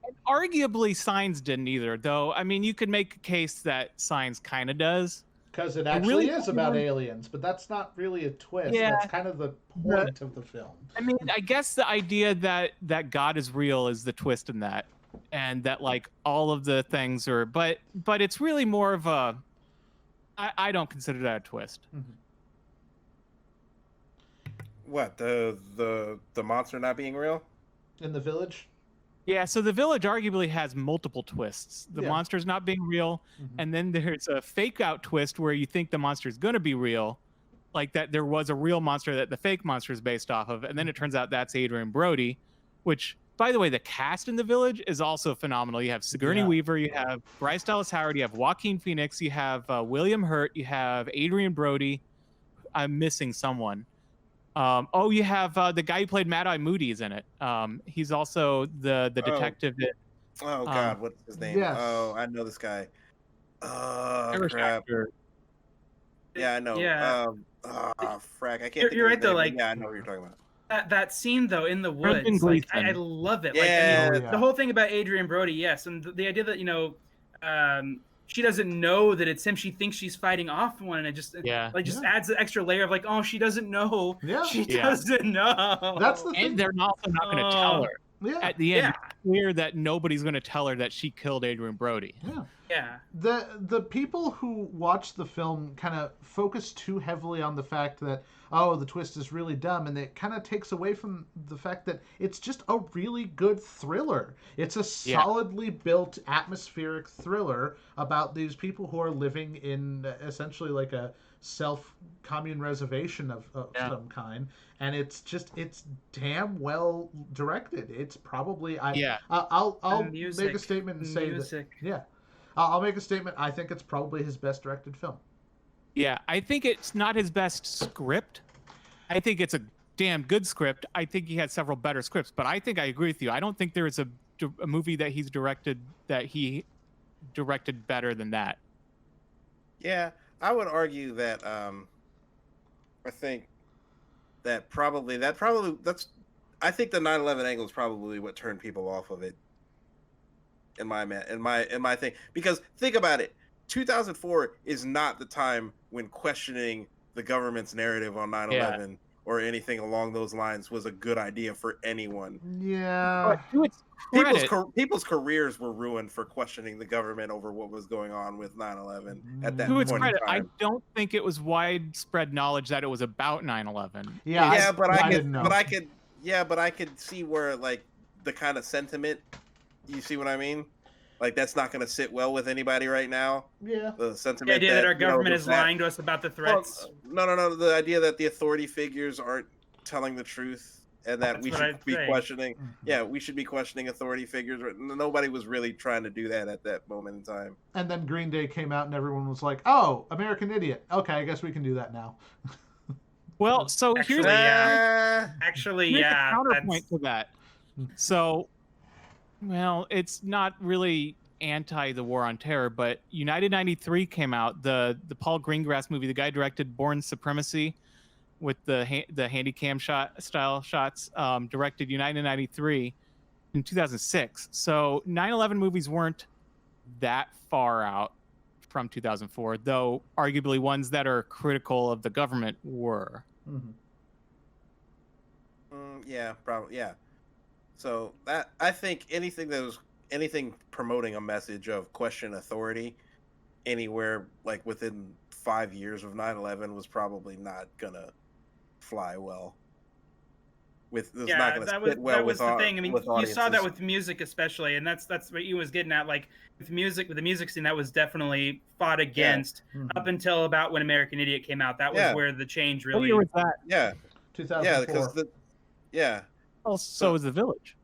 And arguably, Signs didn't either, though. I mean, you could make a case that Signs kind of does. Because it actually is about aliens, but that's not really a twist. Yeah. That's kind of the point of the film. I mean, I guess the idea that God is real is the twist in that, and that like all of the things are, but it's really more of a. I don't consider that a twist. Mm-hmm. What the monster not being real in The Village? Yeah, so The Village arguably has multiple twists. The monster's not being real, and then there's a fake out twist where you think the monster's going to be real, like that there was a real monster that the fake monster is based off of, and then it turns out that's Adrian Brody, which by the way, the cast in The Village is also phenomenal. You have Sigourney Weaver, you have Bryce Dallas Howard, you have Joaquin Phoenix, you have William Hurt, you have Adrian Brody. I'm missing someone. You have the guy who played Mad Eye Moody is in it. He's also the detective. Oh God, what's his name? Yes. Oh, I know this guy. Oh Irish crap. actor. Yeah, I know. Yeah. Frack. I can't. You're think of right his though. name, Like, yeah, I know what you're talking about. that scene though in the Brendan woods, like I Gleeson. love it. Yeah. Like, the whole thing about Adrian Brody, yes, and the idea that she doesn't know that it's him. She thinks she's fighting off one, and it just adds the extra layer of like, oh, she doesn't know. Yeah. She doesn't know. That's the thing. And they're also not going to tell her. Yeah. At the end, it's clear that nobody's going to tell her that she killed Adrian Brody. Yeah. The people who watch the film kind of focus too heavily on the fact that, oh, the twist is really dumb, and it kind of takes away from the fact that it's just a really good thriller. It's a solidly built atmospheric thriller about these people who are living in essentially like a self-commune reservation of some kind, and it's damn well directed. It's probably I'll make a statement and say that I'll make a statement. I think it's probably his best directed film. Yeah, I think it's not his best script. I think it's a damn good script. I think he had several better scripts, but I think I agree with you. I don't think there is a movie that he directed better than that. Yeah, I would argue that I think that's I think the 9/11 angle is probably what turned people off of it. In my thing, because think about it, 2004 is not the time when questioning the government's narrative on 9/11 or anything along those lines was a good idea for anyone. Yeah, people's careers were ruined for questioning the government over what was going on with 9/11 at that To its point credit, in time. I don't think it was widespread knowledge that it was about 9/11. But I could see where like the kind of sentiment. You see what I mean? Like, that's not going to sit well with anybody right now. Yeah. The sentiment the idea that our government is lying to us about the threats. Well, no. The idea that the authority figures aren't telling the truth and that we should be questioning. Yeah, we should be questioning authority figures. Nobody was really trying to do that at that moment in time. And then Green Day came out and everyone was like, oh, American Idiot. Okay, I guess we can do that now. Well, so here's the counterpoint to that. So, well, it's not really anti the war on terror, but United 93 came out, the Paul Greengrass movie. The guy directed Born Supremacy with the handy cam style shots, directed United 93 in 2006. So 9/11 movies weren't that far out from 2004, though arguably ones that are critical of the government were. Yeah, probably. Yeah. So that I think anything promoting a message of question authority anywhere like within 5 years of 9/11 was probably not gonna fly well. That was the thing. I mean, you saw that with music especially, and that's what you was getting at. Like with the music scene, that was definitely fought against up until about when American Idiot came out. That was where the change really. What year was that? Yeah, 2004. Yeah, because Oh, so is The Village.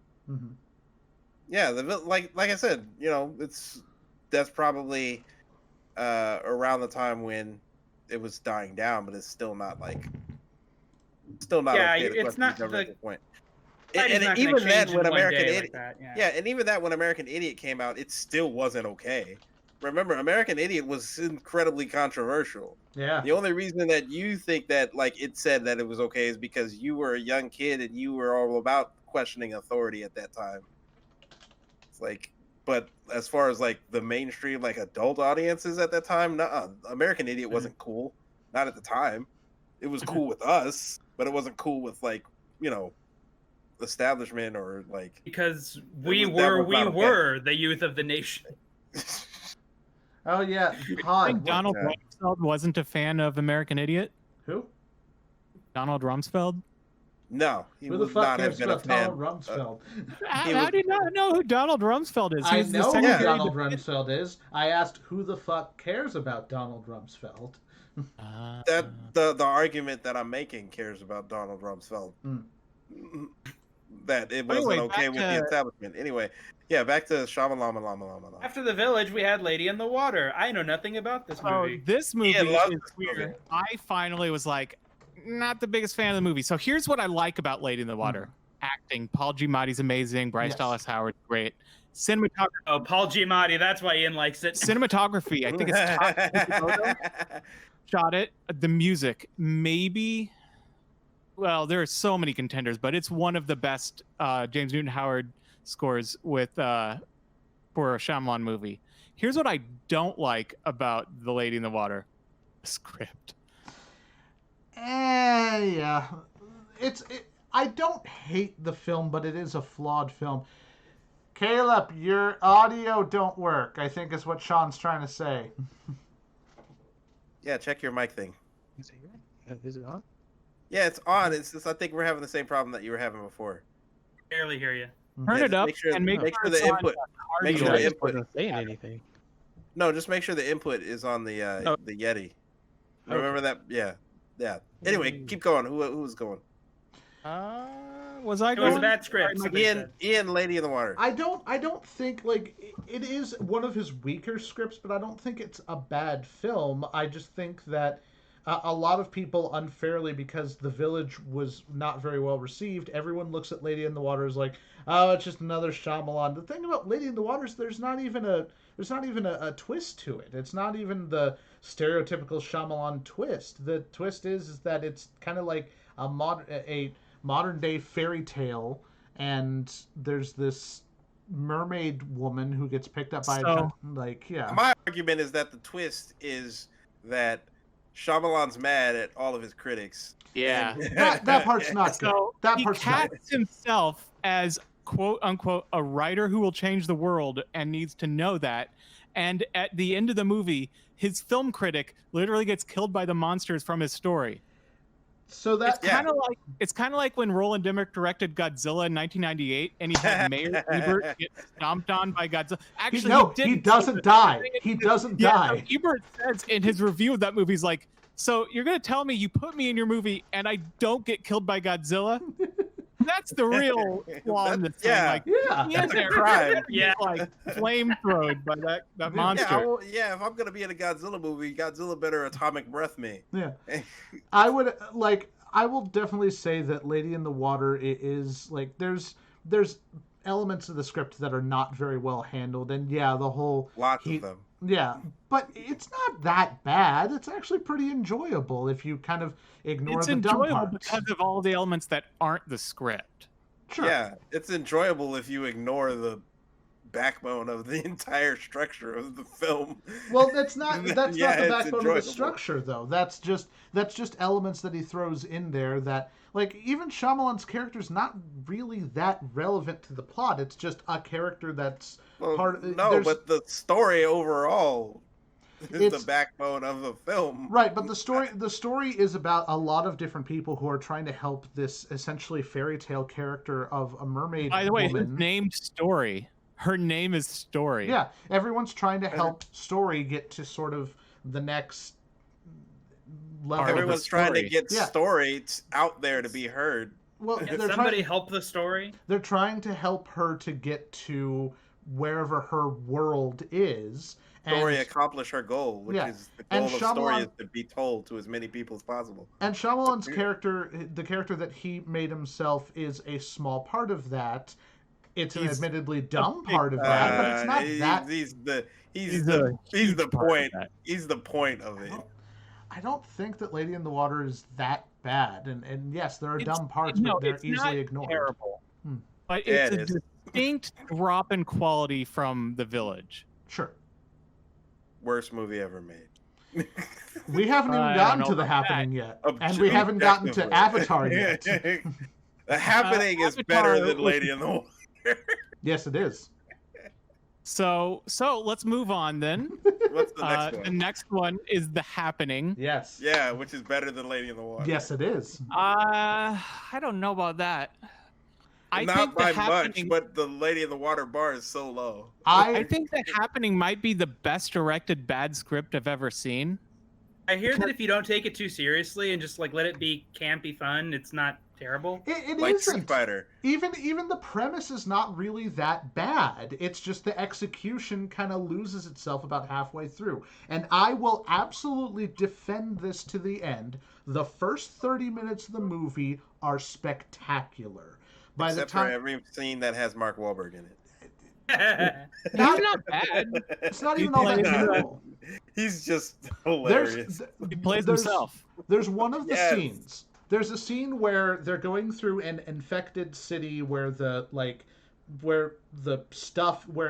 Yeah, like I said, that's probably around the time when it was dying down, but it's still not okay to it's not at this point. And even then, when American Idiot, and even that when American Idiot came out, it still wasn't okay. Remember, American Idiot was incredibly controversial. Yeah. The only reason that you think that like it said that it was okay is because you were a young kid and you were all about questioning authority at that time. It's like, but as far as like the mainstream like adult audiences at that time, American Idiot wasn't cool. Not at the time. It was cool with us, but it wasn't cool with like, establishment or like because we were the youth of the nation. Oh yeah, I think Donald Rumsfeld wasn't a fan of American Idiot. Who? Donald Rumsfeld. No, he who the would fuck not have cares been a about fan. Donald Rumsfeld? How do you not know who Donald Rumsfeld is? I know who secretary Donald Rumsfeld is. I asked who the fuck cares about Donald Rumsfeld. That the argument that I'm making cares about Donald Rumsfeld. that it wasn't Anyway, okay with the establishment. Anyway, yeah, back to Shamalama. After the village, we had Lady in the Water. I know nothing about this movie. This movie Ian loves is this weird. movie. I finally was like, not the biggest fan of the movie. So here's what I like about Lady in the Water. Acting. Paul Giamatti's amazing. Bryce Dallas Howard's great. Cinematography. Oh, Paul Giamatti. That's why Ian likes it. Cinematography. I think it's top. Shot it. The music. Maybe. Well, there are so many contenders, but it's one of the best James Newton Howard scores with for a Shyamalan movie. Here's what I don't like about The Lady in the Water. The script. Yeah. I don't hate the film, but it is a flawed film. Caleb, your audio don't work, I think is what Sean's trying to say. Yeah, check your mic thing. Is it on? Yeah, it's on. It's just I think we're having the same problem that you were having before. Barely hear you. Turn it up Make sure, and make sure sure the it's on input. cardio. Make sure the I input. wasn't saying anything. No, just make sure the input is on the Yeti. Remember that? Yeah. Anyway, keep going. Who was going? Was I It was going? a bad script. Ian, Lady in the Water. I don't think it is one of his weaker scripts, but I don't think it's a bad film. I just think that a lot of people unfairly, because The Village was not very well received, everyone looks at Lady in the Water as like, oh, it's just another Shyamalan. The thing about Lady in the Water is there's not even a twist to it. It's not even the stereotypical Shyamalan twist. The twist is that it's kind of like a modern day fairy tale, and there's this mermaid woman who gets picked up by My argument is that the twist is that Shyamalan's mad at all of his critics. Yeah. that part's not good. So That he part's not good. casts himself as quote unquote a writer who will change the world and needs to know that. And at the end of the movie, his film critic literally gets killed by the monsters from his story. So that It's kind of like when Roland Emmerich directed Godzilla in 1998, and he had Mayor Ebert get stomped on by Godzilla. Actually, he doesn't die. He doesn't die. So Ebert says in his review of that movie, he's like, "So you're gonna tell me you put me in your movie and I don't get killed by Godzilla?" That's the real flaw in this thing. That's a crime. Like flamethrowed by that monster. If I'm gonna be in a Godzilla movie, Godzilla better atomic breath me. Yeah, I will definitely say that Lady in the Water is like there's elements of the script that are not very well handled, and the whole lots of them. Yeah, but it's not that bad. It's actually pretty enjoyable if you kind of ignore the dumb parts. It's enjoyable because of all the elements that aren't the script. Sure. Yeah, it's enjoyable if you ignore the backbone of the entire structure of the film. Well, that's not the backbone enjoyable. of the structure, though. That's just elements that he throws in there that, like, even Shyamalan's character's not really that relevant to the plot. It's just a character that's part of... No, but the story overall is the backbone of the film. Right, but the story is about a lot of different people who are trying to help this essentially fairy tale character of a mermaid woman. By the way, his named Story. Her name is Story. Yeah, everyone's trying to help Story get to sort of the next level. Everyone's trying to get Story out there to be heard. Well, help the story? They're trying to help her to get to wherever her world is. Story accomplish her goal, which is the goal of Story is to be told to as many people as possible. And Shyamalan's character, the character that he made himself, is a small part of that. It's an admittedly dumb part of that, but it's not that. He's the point. He's the point of it. I don't think that Lady in the Water is that bad, and yes, there are dumb parts, but they're easily ignored. Terrible, but it's a distinct drop in quality from The Village. Sure. Worst movie ever made. We haven't even gotten to The Happening yet, and we haven't gotten to Avatar yet. The Happening is better than Lady in the Water. Yes, it is. So let's move on then. What's the next one? The next one is The Happening. Yes. Yeah, which is better than Lady in the Water. Yes, it is. I don't know about that. Not by much, but the Lady in the Water bar is so low. I think The Happening might be the best directed bad script I've ever seen. I hear that if you don't take it too seriously and just like let it be campy fun, it's not terrible. It Like isn't. Street Fighter. Even the premise is not really that bad. It's just the execution kind of loses itself about halfway through. And I will absolutely defend this to the end. The first 30 minutes of the movie are spectacular. By Except the time for every scene that has Mark Wahlberg in it. He's not bad. it's not He even all that plays- terrible. He's just hilarious. He plays himself. There's one of the Yes. scenes. There's a scene where they're going through an infected city where where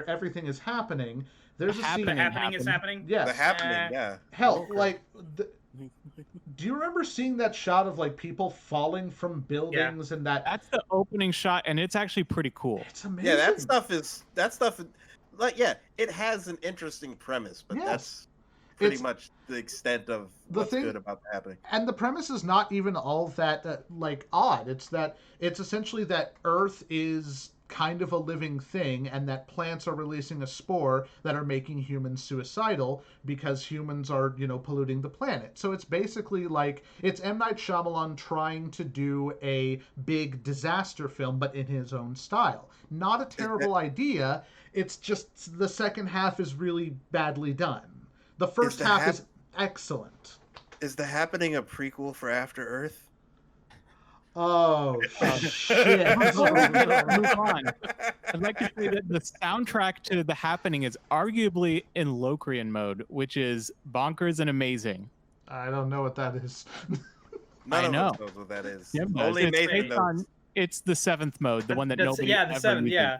everything is happening. There's a scene. The happening is happening. Yes. The Happening, yeah. Hell, do you remember seeing that shot of like people falling from buildings and that? That's the opening shot, and it's actually pretty cool. It's amazing. Yeah, that stuff like, yeah, it has an interesting premise, but Yes. that's pretty It's- much the extent of The what's thing- good about The Happening. And the premise is not even all that odd. It's essentially that Earth is kind of a living thing, and that plants are releasing a spore that are making humans suicidal because humans are, polluting the planet. So it's basically like it's M. Night Shyamalan trying to do a big disaster film, but in his own style. Not a terrible idea. It's just the second half is really badly done. The first half is excellent. Is The Happening a prequel for After Earth? Oh, shit. Before we move on, I'd like to say that the soundtrack to The Happening is arguably in Locrian mode, which is bonkers and amazing. I don't know what that is. None I of know. us knows what that is. Jim knows. Only It's Nathan based knows. on- It's the 7th mode, the one that nobody the ever 7th. uses. Yeah,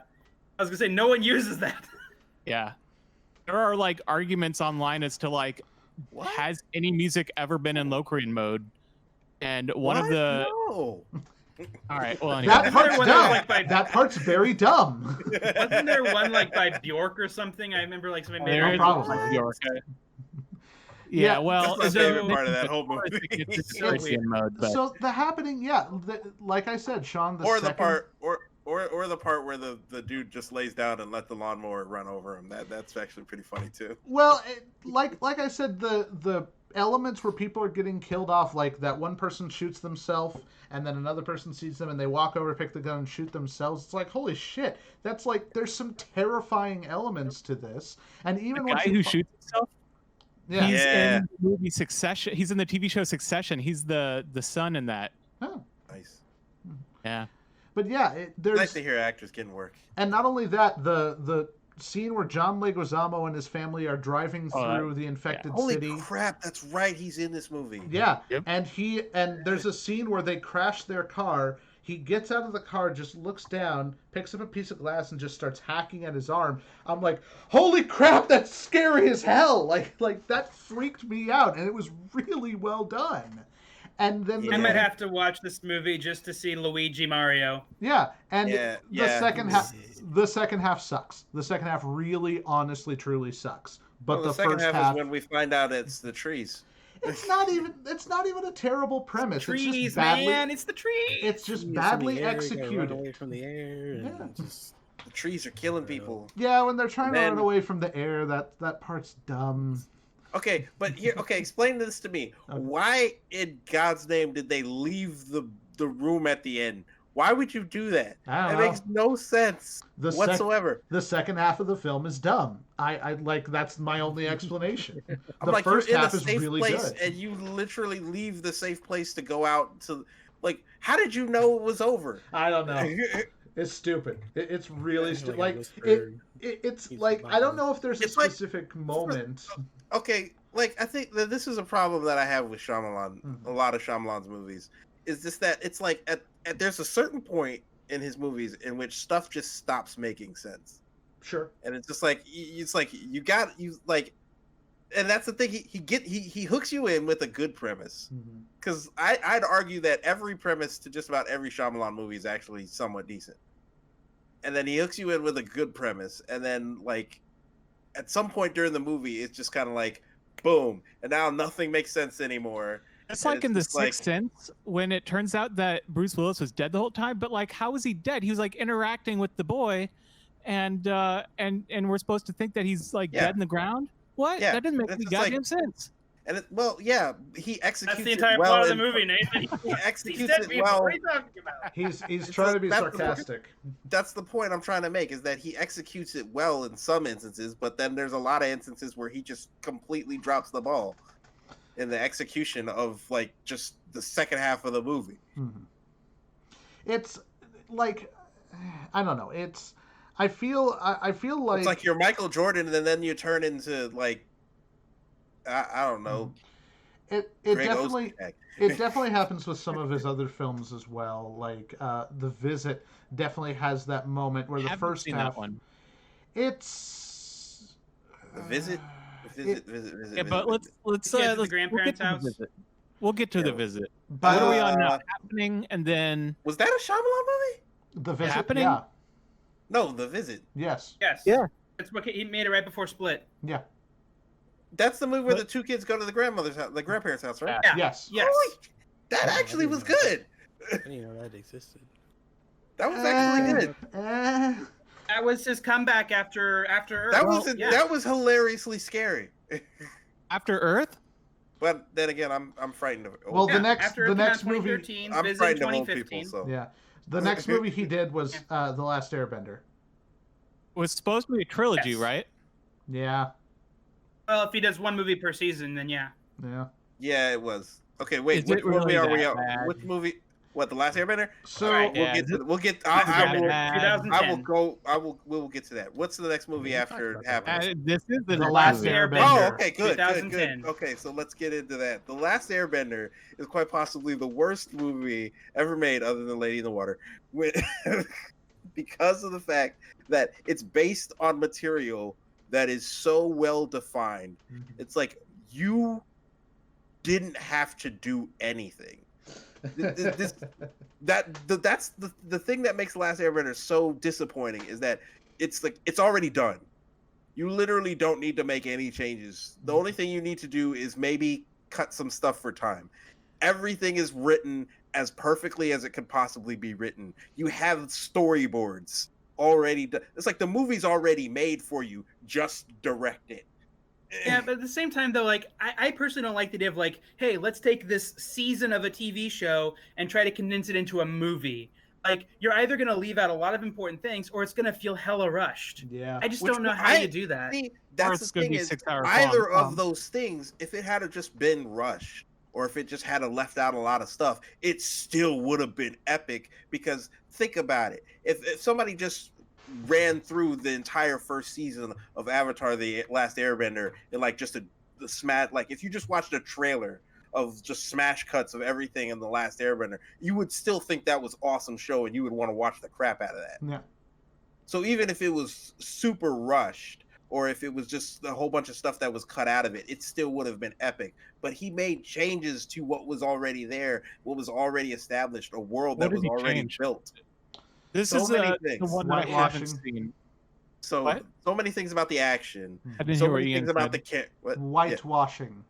I was gonna say no one uses that. Yeah. There are like arguments online as to like, What? has any music ever been in Locrian mode? And one of What? the No. all right, well anyway. That part's One dumb. like by- That part's very dumb. Wasn't there one like by Bjork or something? I remember like somebody made There it. is probably. one by Bjork. Yeah, Yeah, well, That's my so- favorite part of that whole movie. It's so Locrian mode, but So the happening, like I said, Sean, or the part where the dude just lays down and let the lawnmower run over him. That's actually pretty funny too. Well, like I said, the elements where people are getting killed off, like that one person shoots themselves and then another person sees them and they walk over, pick the gun, and shoot themselves. It's like, holy shit! That's like there's some terrifying elements to this, and the even guy once who shoots himself, yeah. he's Yeah. in the movie Succession. He's in the TV show Succession. He's the son in that. Oh. Nice. Yeah. But yeah, there's Nice to hear actors getting work. and not only that, the scene where John Leguizamo and his family are driving through the infected Holy city. crap! That's right. He's in this movie. Yeah, Yep. and there's a scene where they crash their car. He gets out of the car, just looks down, picks up a piece of glass, and just starts hacking at his arm. I'm like, holy crap, that's scary as hell! Like that freaked me out, and it was really well done. And then I might have to watch this movie just to see Luigi Mario. yeah, and Yeah, the yeah. second half. The second half sucks. The second half really, honestly, truly sucks. But Well, the second first half half, is when we find out it's the trees. it's not even a terrible premise. it's Trees, just badly, man, it's the trees. it's just From badly the air, you gotta run executed. away from the air. And Yeah. just, The trees are killing people. Yeah, when they're trying to Then- run away from the air, that part's dumb. Okay, but here, explain this to me. Okay. Why in God's name did they leave the room at the end? Why would you do that? I don't That know. makes no sense The whatsoever. The second half of the film is dumb. I like that's my only explanation. I'm The like, first you're in half a is safe really place, good. and you literally leave the safe place to go out to, like, how did you know it was over? I don't know. It's stupid. It's really stupid. Like whisper, it's he's like I don't know if there's a It's like- specific moment. Okay, like, I think that this is a problem that I have with Shyamalan, Mhm. a lot of Shyamalan's movies, is just that it's like at there's a certain point in his movies in which stuff just stops making sense, Sure. and it's just like it's like you like, and that's the thing, he hooks you in with a good premise, Mhm. because I'd argue that every premise to just about every Shyamalan movie is actually somewhat decent, and then he hooks you in with a good premise, and then like at some point during the movie it's just kind of like boom, and now nothing makes sense anymore. It's And like in The just like- Sixth Sense when it turns out that Bruce Willis was dead the whole time, but like how was he dead? He was like interacting with the boy, and we're supposed to think that he's like Yeah. dead in the ground. What? Yeah, That doesn't make it's any just like- goddamn sense. And yeah, he executes That's the entire it well plot of the movie, Nathan. He executes He's dead it people. well. What are you talking about? He's trying to be That's the- sarcastic. That's the point I'm trying to make, is that he executes it well in some instances, but then there's a lot of instances where he just completely drops the ball in the execution of like just the second half of the movie. Mm-hmm. It's like, I don't know. I feel like It's like you're Michael Jordan and then you turn into like I don't know. It Greg definitely Ostertag. it definitely happens with some of his other films as well. Like The Visit definitely has that moment where the Haven't first seen half. that one. It's The Visit. Visit. Yeah, but let's Get to the let's grandparents' we'll get to house? the visit. We'll get to the Yeah. visit. but, What are we on now? Happening, and then Was that a Shyamalan movie? The Visit. Happening? Yeah. No, The Visit. Yes. Yes. Yeah. That's what he made it right before Split. Yeah. That's the movie where But- the two kids go to the grandmother's house, the grandparents' house, right? Yeah. Yes. Yes. Holy- that Oh, I actually didn't was know that. good. I didn't even know that existed. That was actually good. That was his comeback after Earth. That Yeah. was hilariously scary. After Earth. But then again, I'm frightened of it. Well, Yeah, the next after the it came out next in movie. 2013, I'm Visit frightened of old 2015. people, so Yeah. The next movie he did was The Last Airbender. Was supposed to be a trilogy, Yes. right? Yeah. Well, if he does one movie per season, then yeah. Yeah. yeah, it was. Okay, wait, Is which it movie really are we that on? bad? Which movie? What, The Last Airbender? So All right, Yeah, we'll get. that bad? We will get to that. What's the next movie Yeah, we after talked it about that. happens? This is the The next Last movie. Airbender. Oh, okay, good, good, 2010. good. Okay, so let's get into that. The Last Airbender is quite possibly the worst movie ever made, other than Lady in the Water, because of the fact that it's based on material that is so well defined. It's like you didn't have to do anything. That's the thing that makes Last Airbender so disappointing, is that it's like it's already done. You literally don't need to make any changes. The only thing you need to do is maybe cut some stuff for time. Everything is written as perfectly as it could possibly be written. You have storyboards already done. It's like the movie's already made for you. Just direct it. Yeah, but at the same time, though, like I personally don't like the idea of like, hey, let's take this season of a TV show and try to condense it into a movie. Like, you're either going to leave out a lot of important things, or it's going to feel hella rushed. Yeah. I just Which don't know one- how you do that. See, Or that's it's the gonna thing be is 6 hours either long. of those things, if it had just been rushed, or if it just had left out a lot of stuff, it still would have been epic. Because think about it, if somebody just ran through the entire first season of Avatar: The Last Airbender in like just the smash, like if you just watched a trailer of just smash cuts of everything in The Last Airbender, you would still think that was awesome show, and you would want to watch the crap out of that. Yeah. So even if it was super rushed, or if it was just a whole bunch of stuff that was cut out of it, it still would have been epic. But he made changes to what was already there, what was already established, a world that What did was he already change? built. This So is many the things. one I haven't Whitewashing. seen. So What? so many things about the action, I didn't so hear what many Ian things about said. the what? Whitewashing.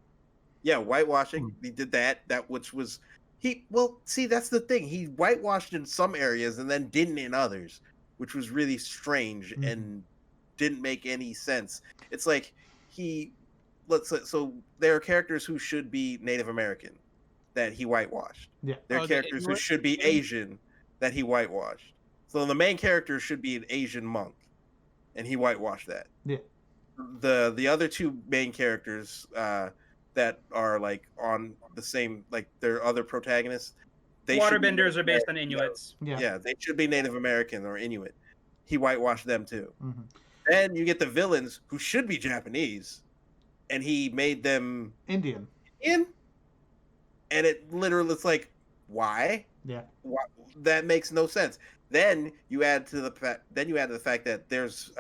Yeah, whitewashing. Hmm. He did that which was see, that's the thing. He whitewashed in some areas and then didn't in others, which was really strange Mhm. and didn't make any sense. It's like so there are characters who should be Native American that he whitewashed. Yeah. There are Oh, characters who should be Asian that he whitewashed. So the main character should be an Asian monk, and he whitewashed that. Yeah. The other two main characters that are like on the same, like their other protagonists, they should be Waterbenders Native are based on American. Inuits. Yeah. Yeah, they should be Native American or Inuit. He whitewashed them too. Mhm. Then you get the villains who should be Japanese, and he made them Indian. in. And it literally, it's like, why? Yeah. Why? That makes no sense. Then you add to the fact that there's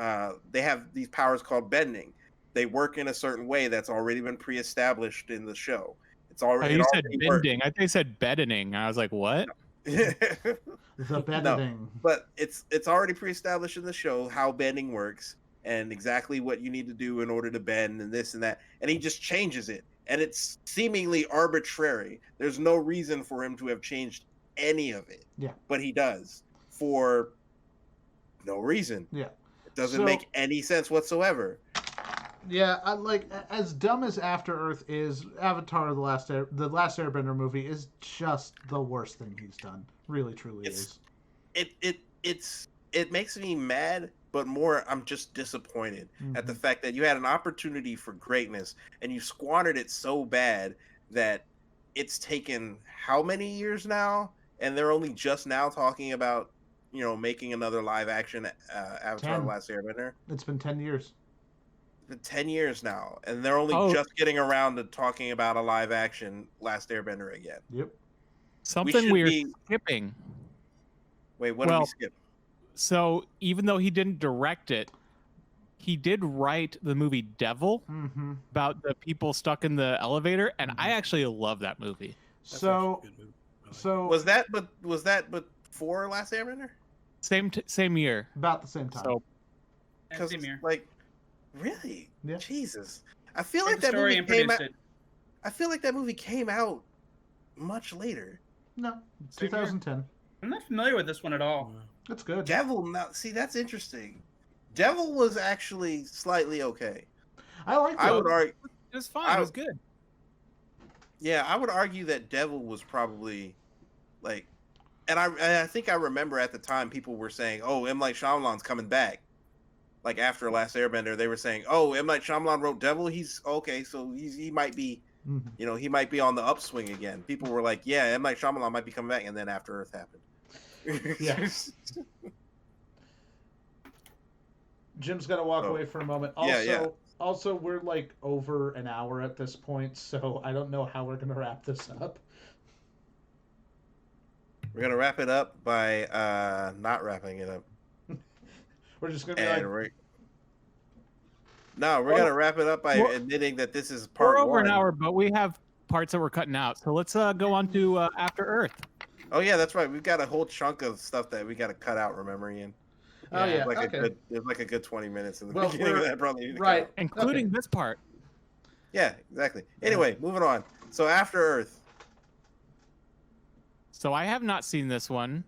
they have these powers called bending. They work in a certain way that's already been pre-established in the show. It's Oh, already you said already works. bending. I think you said beddening. I was like, what? The bedding. But it's already pre-established in the show how bending works and exactly what you need to do in order to bend and this and that. And he just changes it. And it's seemingly arbitrary. There's no reason for him to have changed any of it. Yeah. But he does for no reason. Yeah. It doesn't So- make any sense whatsoever. Yeah, as dumb as After Earth is, Avatar: the Last Airbender movie is just the worst thing he's done. Really, truly is. It makes me mad, but more I'm just disappointed at the fact that you had an opportunity for greatness and you squandered it so bad that it's taken how many years now, and they're only just now talking about making another live action Avatar: The Last Airbender. It's been 10 years. It's been 10 years now, and they're only just getting around to talking about a live action Last Airbender again. Yep. Something we're skipping. Wait, what did we skip? So even though he didn't direct it, he did write the movie Devil about the people stuck in the elevator, and I actually love that movie. So was that before Last Airbender? Same year, about the same time. So, because like, really, yeah. Jesus, I feel like that movie came out. I feel like that movie came out much later. No, 2010. I'm not familiar with this one at all. That's good. Devil, now see, that's interesting. Devil was actually slightly okay. I like it. I would argue it was fine. It was good. Yeah, I would argue that Devil was probably like, and I think I remember at the time people were saying, "Oh, M. Night Shyamalan's coming back." Like after Last Airbender, they were saying, "Oh, M. Night Shyamalan wrote Devil. He's okay, so he might be, he might be on the upswing again." People were like, "Yeah, M. Night Shyamalan might be coming back," and then After Earth happened. Yes. Jim's gonna walk away for a moment. Also, we're like over an hour at this point, so I don't know how we're gonna wrap this up. We're gonna wrap it up by not wrapping it up. We're just gonna be we're gonna wrap it up by admitting that this is part one. We're over an hour, one. but we have parts that we're cutting out. So let's go on to After Earth. Oh yeah, that's right. We've got a whole chunk of stuff that we got to cut out. Remember, Ian? Oh yeah, there's like a good 20 minutes in the beginning of that, probably. Right, including this part. Yeah, exactly. Anyway, moving on. So After Earth. So I have not seen this one,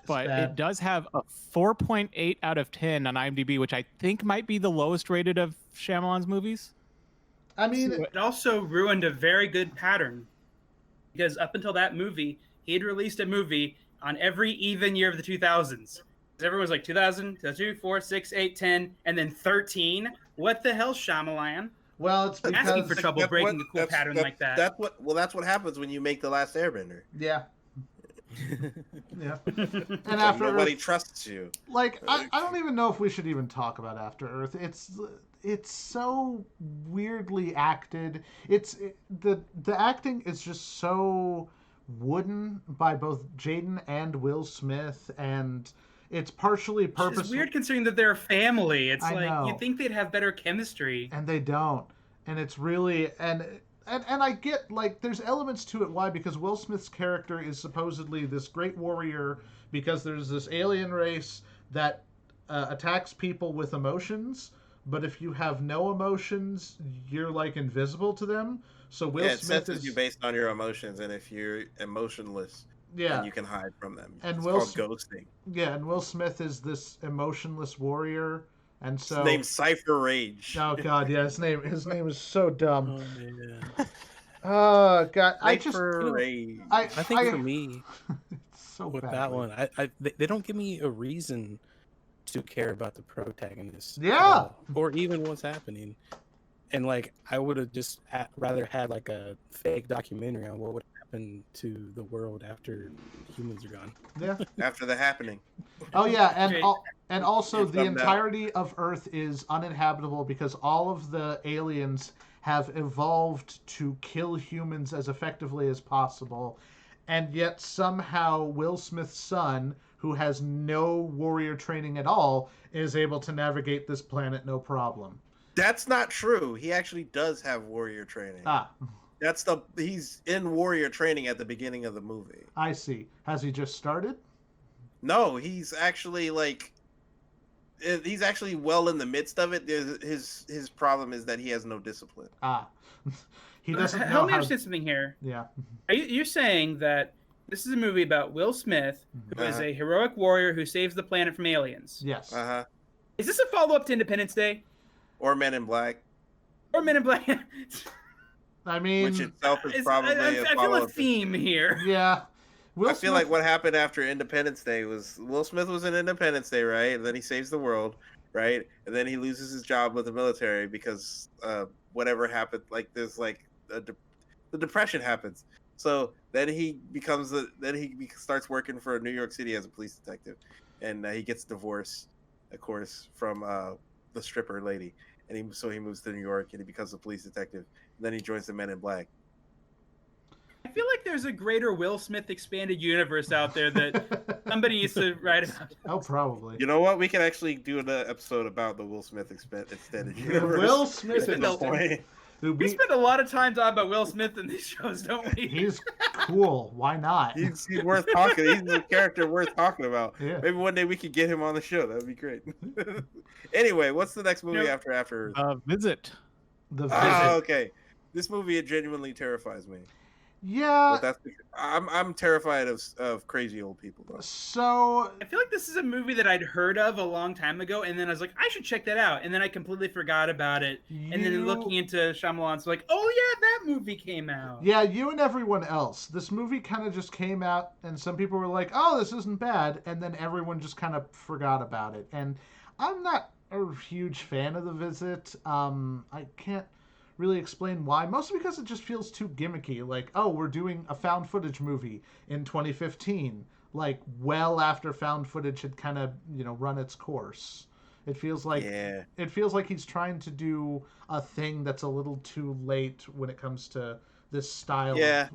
but it does have a 4.8 out of 10 on IMDb, which I think might be the lowest rated of Shyamalan's movies. I mean, it also ruined a very good pattern, because up until that movie, he had released a movie on every even year of the 2000s. Everyone was like 2000, 2002, 4, 6, 8, 10, and then 13. What the hell, Shyamalan? Well, it's because asking for trouble breaking a cool pattern like that. That's what happens when you make The Last Airbender. Yeah. Yeah. And After nobody Earth, trusts you. Like, I don't even know if we should even talk about After Earth. It's so weirdly acted. The acting is just so wooden by both Jaden and Will Smith, and it's partially purposeful. It's weird considering that they're a family. It's I know. You'd think they'd have better chemistry. And they don't. And it's really and I get, like, there's elements to it. Why? Because Will Smith's character is supposedly this great warrior because there's this alien race that attacks people with emotions, but if you have no emotions, you're like invisible to them. So Will Smith senses you based on your emotions, and if you're emotionless, then you can hide from them. And it's called ghosting. Yeah, and Will Smith is this emotionless warrior, and so his name's Cypher Rage. Oh God, yeah, his name is so dumb. Oh man. Oh God, Cypher Rage. I think for me, it's so with badly. that one, they don't give me a reason to care about the protagonist. Yeah. Or even what's happening. And like, I would have just rather had like a fake documentary on what would happen to the world after humans are gone. Yeah. After the happening. Oh yeah, and also the entirety of Earth is uninhabitable because all of the aliens have evolved to kill humans as effectively as possible, and yet somehow Will Smith's son, who has no warrior training at all, is able to navigate this planet no problem. That's not true. He actually does have warrior training. He's in warrior training at the beginning of the movie. I see. Has he just started? No, he's actually well in the midst of it. His problem is that he has no discipline. He doesn't know Help me understand something here. Yeah. Are you're saying that this is a movie about Will Smith, who is a heroic warrior who saves the planet from aliens? Yes. Is this a follow-up to Independence Day? Or Men in Black? Or Men in Black. I mean, which itself is probably I feel follow-up a theme here. yeah. Will I feel Smith- like what happened after Independence Day was Will Smith was in Independence Day, right? And then he saves the world, right? And then he loses his job with the military because whatever happened, like there's like the depression happens. So then he starts working for New York City as a police detective, and he gets divorced, of course, from the stripper lady, and he moves to New York and he becomes a police detective. And then he joins the Men in Black. I feel like there's a greater Will Smith expanded universe out there that somebody needs to write about. Oh, probably. You know what? We can actually do an episode about the Will Smith extended universe. Will Smith at this point. We spend a lot of time talking about Will Smith in these shows, don't we? He's cool. Why not? He's worth talking. He's a character worth talking about. Yeah. Maybe one day we could get him on the show. That'd be great. Anyway, what's the next movie after? Visit. The Visit. Oh, okay. This movie genuinely terrifies me. Yeah. But I'm terrified of crazy old people, though. So I feel like this is a movie that I'd heard of a long time ago, and then I was like, I should check that out, and then I completely forgot about it. And then looking into Shyamalan's like, oh yeah, that movie came out. Yeah, you and everyone else. This movie kind of just came out, and some people were like, oh, this isn't bad, and then everyone just kind of forgot about it. And I'm not a huge fan of The Visit. I can't really explain why, mostly because it just feels too gimmicky. Like, oh, we're doing a found footage movie in 2015, like well after found footage had kind of run its course. It feels like he's trying to do a thing that's a little too late when it comes to this style. Yeah,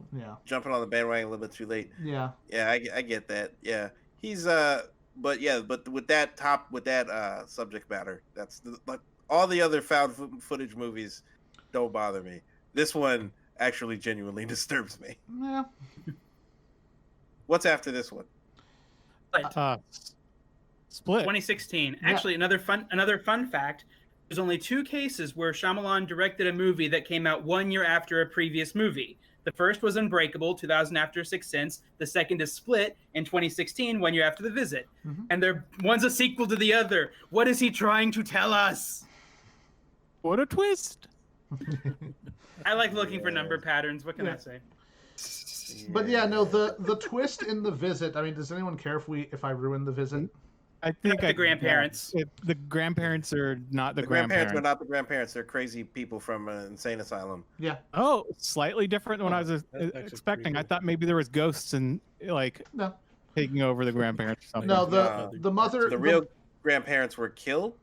jumping on the bandwagon a little bit too late. Yeah, I get that. Yeah, he's but with that subject matter, that's like all the other found footage movies don't bother me. This one actually genuinely disturbs me. Yeah. What's after this one? Split. 2016. Yeah. Actually, another fun fact. There's only 2 cases where Shyamalan directed a movie that came out 1 year after a previous movie. The first was Unbreakable, 2000 after Sixth Sense. The second is Split in 2016, 1 year after The Visit. Mm-hmm. And one's a sequel to the other. What is he trying to tell us? What a twist. I like looking for number patterns. What can I say? But yeah, no, the twist in The Visit. I mean, does anyone care if I ruin The Visit? I think the grandparents. The grandparents are not the grandparents are not the grandparents. They're crazy people from an insane asylum. Yeah. Oh, slightly different than what I was expecting. I thought maybe there was ghosts and no taking over the grandparents or something. No, the mother. The real grandparents were killed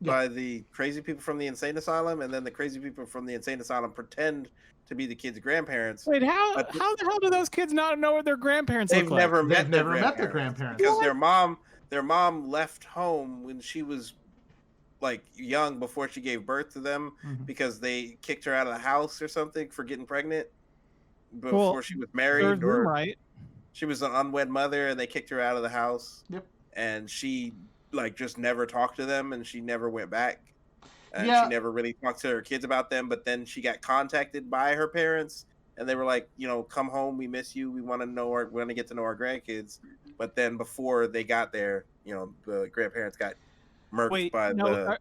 by the crazy people from the insane asylum, and then the crazy people from the insane asylum pretend to be the kids' grandparents. Wait, how the hell do those kids not know what their grandparents look like? They've never met their grandparents because their mom left home when she was like young before she gave birth to them because they kicked her out of the house or something for getting pregnant before she was married, or right. She was an unwed mother and they kicked her out of the house. Yep. And she just never talked to them, and she never went back. And she never really talked to her kids about them. But then she got contacted by her parents, and they were like, come home, we miss you, we want to get to know our grandkids. But then before they got there, the grandparents got murked by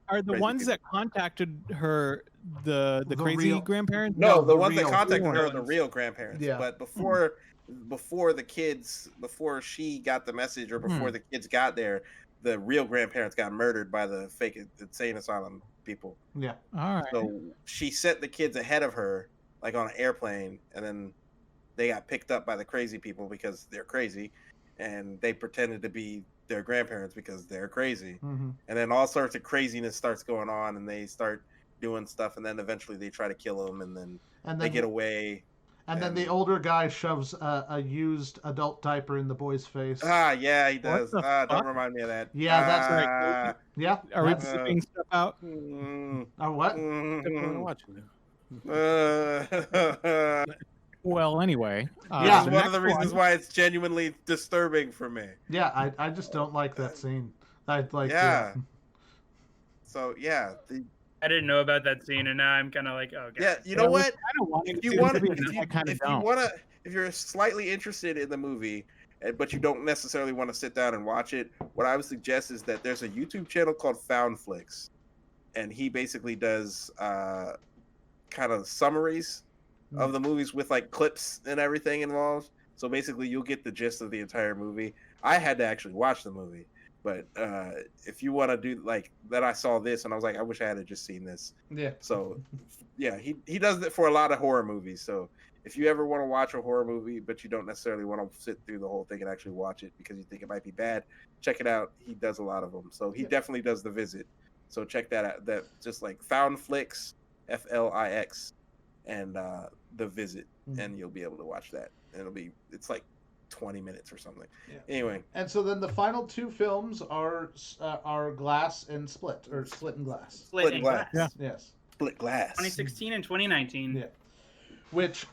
are the ones kids. that contacted her the crazy grandparents? No, the ones that contacted her are the real grandparents. Yeah. But before she got the message, or before the kids got there, the real grandparents got murdered by the fake insane asylum people. Yeah. All right. So she sent the kids ahead of her, like on an airplane, and then they got picked up by the crazy people because they're crazy, and they pretended to be their grandparents because they're crazy. Mm-hmm. And then all sorts of craziness starts going on, and they start doing stuff, and then eventually they try to kill them, and then they get away. And then the older guy shoves a used adult diaper in the boy's face. Yeah, he does. What the Don't remind me of that. Yeah, that's right. Yeah. Are we bleeping stuff out? What? Well, anyway. It's one of the reasons why it's genuinely disturbing for me. Yeah, I just don't like that scene. So, yeah. I didn't know about that scene, and now I'm kind of like, oh, God. Yeah, you know what? If you're slightly interested in the movie, but you don't necessarily want to sit down and watch it, what I would suggest is that there's a YouTube channel called Found Flicks, and he basically does kind of summaries of the movies with like clips and everything involved. So basically, you'll get the gist of the entire movie. I had to actually watch the movie, but if you want to do like that, I saw this and I was like, I wish I had just seen this. Yeah. So, yeah, he does it for a lot of horror movies. So if you ever want to watch a horror movie, but you don't necessarily want to sit through the whole thing and actually watch it because you think it might be bad, check it out. He does a lot of them. So he definitely does The Visit. So check that out. That just like Found Flix, FLIX, and The Visit, and you'll be able to watch that. And it's like 20 minutes or something. Yeah. Anyway. And so then the final two films are Glass and Split, or Split and Glass. Split and Glass. Yeah. Yes. Split Glass. 2016 and 2019. Yeah. Which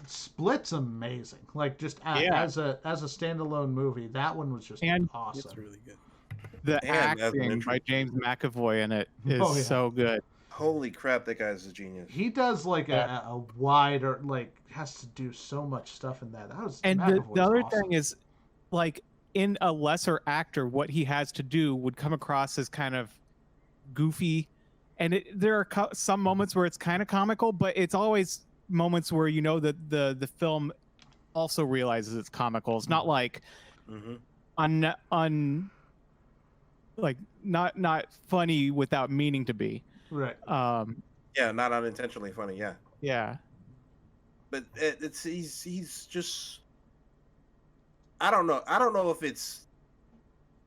Split's amazing. Like just as a standalone movie, that one was just awesome. It's really good. The acting by James McAvoy in it is so good. Holy crap, that guy's a genius. He does like a wider, like has to do so much stuff in that. That was and the other awesome. thing is, like in a lesser actor, what he has to do would come across as kind of goofy, and there are some moments where it's kind of comical, but it's always moments where you know that the film also realizes it's comical. It's not like like not funny without meaning to be. Right. Yeah, not unintentionally funny. Yeah. Yeah. But he's just. I don't know if it's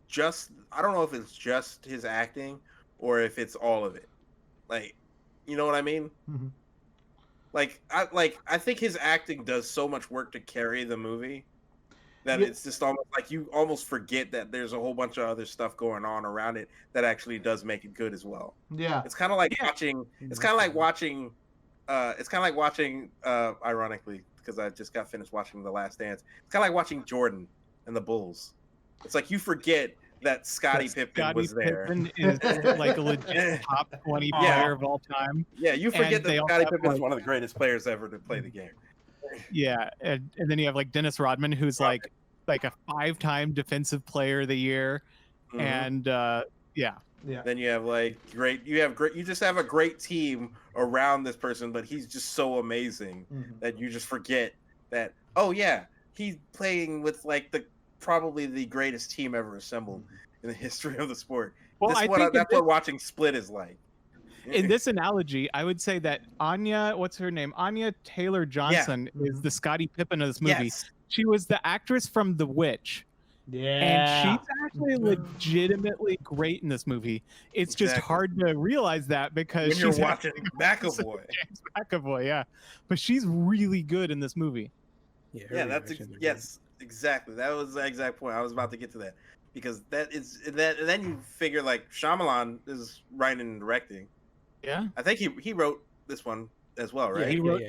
just his acting or if it's all of it. Like, you know what I mean? Mm-hmm. I think his acting does so much work to carry the movie that it's just almost like you almost forget that there's a whole bunch of other stuff going on around it that actually does make it good as well. Yeah. It's kind of like watching. It's kind of like watching. Ironically, because I just got finished watching The Last Dance. It's kind of like watching Jordan and the Bulls. It's like you forget that Scottie Pippen was there. Pippen is like a legit top 20 player of all time. Yeah, you forget that Scottie Pippen is one of the greatest players ever to play the game. Yeah, and then you have like Dennis Rodman, who's like a 5-time defensive player of the year, and yeah. Then you have you just have a great team around this person, but he's just so amazing that you just forget that. Oh yeah, he's playing with like probably the greatest team ever assembled in the history of the sport. Well, that's what watching Split is like. In this analogy, I would say that Anya Taylor-Johnson is the Scottie Pippen of this movie. Yes. She was the actress from The Witch. Yeah. And she's actually legitimately great in this movie. It's just hard to realize that because when you're watching McAvoy. James McAvoy, yeah. But she's really good in this movie. Yes, exactly. That was the exact point. I was about to get to that. Because and then you figure like Shyamalan is writing and directing. Yeah. I think he wrote this one as well, right? Yeah, he wrote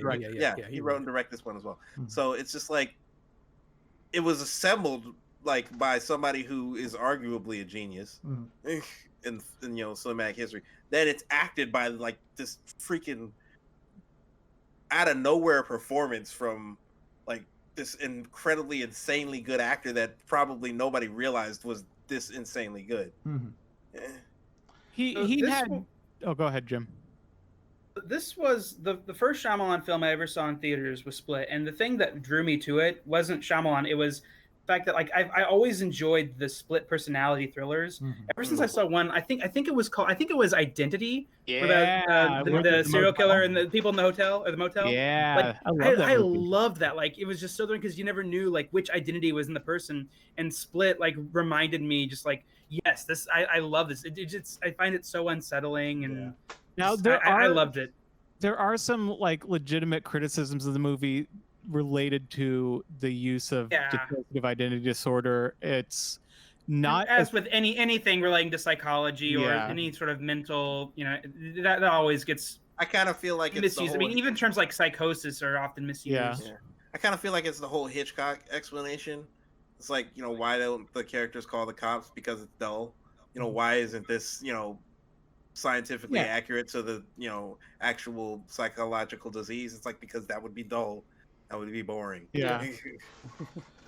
he wrote and directed this one as well. So it's just like it was assembled like by somebody who is arguably a genius in cinematic history. Then it's acted by like this freaking out of nowhere performance from like this incredibly insanely good actor that probably nobody realized was this insanely good. Oh, go ahead, Jim. This was the first Shyamalan film I ever saw in theaters was Split, and the thing that drew me to it wasn't Shyamalan. It was the fact that like I always enjoyed the split personality thrillers. Ever since I saw one, I think it was Identity. Yeah, the serial killer and the people in the hotel or the motel. Yeah, like, I loved that. Like it was just so because you never knew like which identity was in the person, and Split like reminded me just like yes, this I love this. I find it so unsettling and now I loved it. There are some like legitimate criticisms of the movie related to the use of dissociative identity disorder. It's not as with anything relating to psychology or any sort of mental, that always gets. I kind of feel like misused. It's I mean, even terms like psychosis are often misused. Yeah. I kind of feel like it's the whole Hitchcock explanation. It's like, why don't the characters call the cops? Because it's dull. Why isn't this, scientifically accurate to the, actual psychological disease? It's like, because that would be dull. That would be boring. Yeah.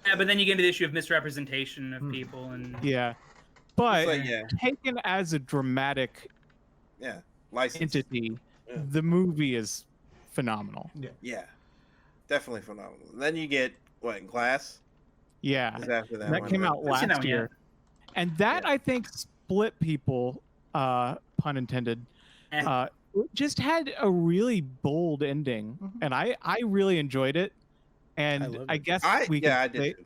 Yeah, but then you get into the issue of misrepresentation of people and but taken as a dramatic licensed. entity, Yeah. the movie is phenomenal. Yeah, definitely phenomenal. And then you get what, Glass? Yeah, Is after that that one, came right? out I've seen that last one year, and that Yeah. I think split people, pun intended. Eh. It just had a really bold ending, and I really enjoyed it. And loved I it. guess I did too.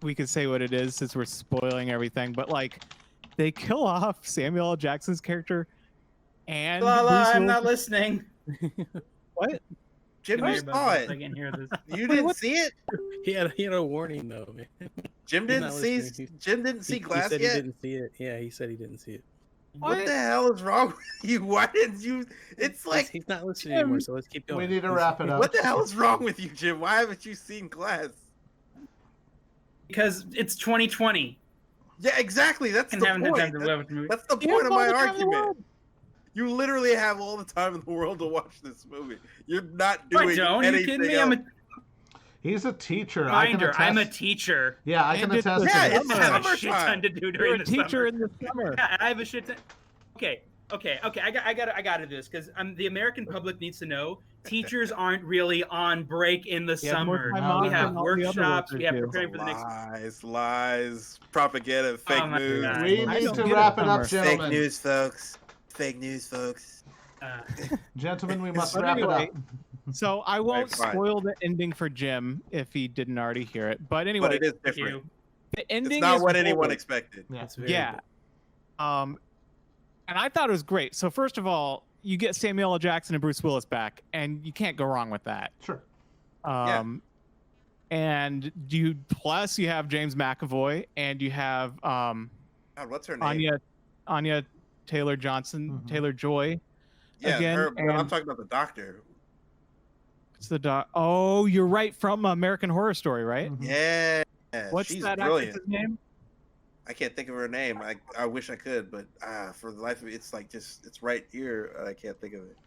we could say what it is since we're spoiling everything, but like they kill off Samuel L. Jackson's character and La la, Bruce I'm not Willis. listening. What? Jim, Give me you your saw buttons. it. I can hear this. You didn't what? see it. He had a warning though, man. Jim He's didn't not see. listening. Jim didn't see He Glass said yet. he didn't see it. Yeah, he said he didn't see it. What the hell is wrong with you? Why didn't you? It's like, He's not listening anymore, so let's keep going. We need to wrap it up. what the hell is wrong with you, Jim? Why haven't you seen Glass? Because it's 2020. Yeah, exactly. That's And the haven't had point. time to watch the movie. That's the You point have of all my the time in the argument. world. You literally have all the time in the world to watch this movie. You're not doing I don't. Are you anything kidding me? else. I'm a He's a teacher. reminder. I I'm a can attest. teacher. Yeah, I can And it's attest. the to Yeah, that. it's I have a summertime. shit ton to do You're during a the teacher summer. in the summer. Yeah, I have a shit ton. Okay. I got to do this because the American public needs to know teachers aren't really on break in the You have more summer. time off We than have all the other workshops. We workers have do. preparing for the next. Lies, propaganda, fake Oh my news. God. We I need don't to get it, wrap it up, Summer. Fake gentlemen. news, folks. Fake news, folks. Gentlemen, we must But wrap anyway, it up. So I won't fine. spoil the ending for Jim if he didn't already hear it. But anyway, But it is Thank different. you. the ending It's not is what anyone bold. expected. Yeah. It's very Yeah. And I thought it was great. So first of all, you get Samuel L. Jackson and Bruce Willis back, and you can't go wrong with that. Sure. And plus you have James McAvoy, and you have God, what's her name? Anya Taylor Johnson, Mhm. Taylor Joy. Yeah, again, her. But I'm and- talking about the doctor. It's the doc. Oh, you're right, from American Horror Story, right? Mhm. Yeah. What's she's that brilliant. actress's name? I can't think of her name. I wish I could, but for the life of me, it's like it's right here. I can't think of it.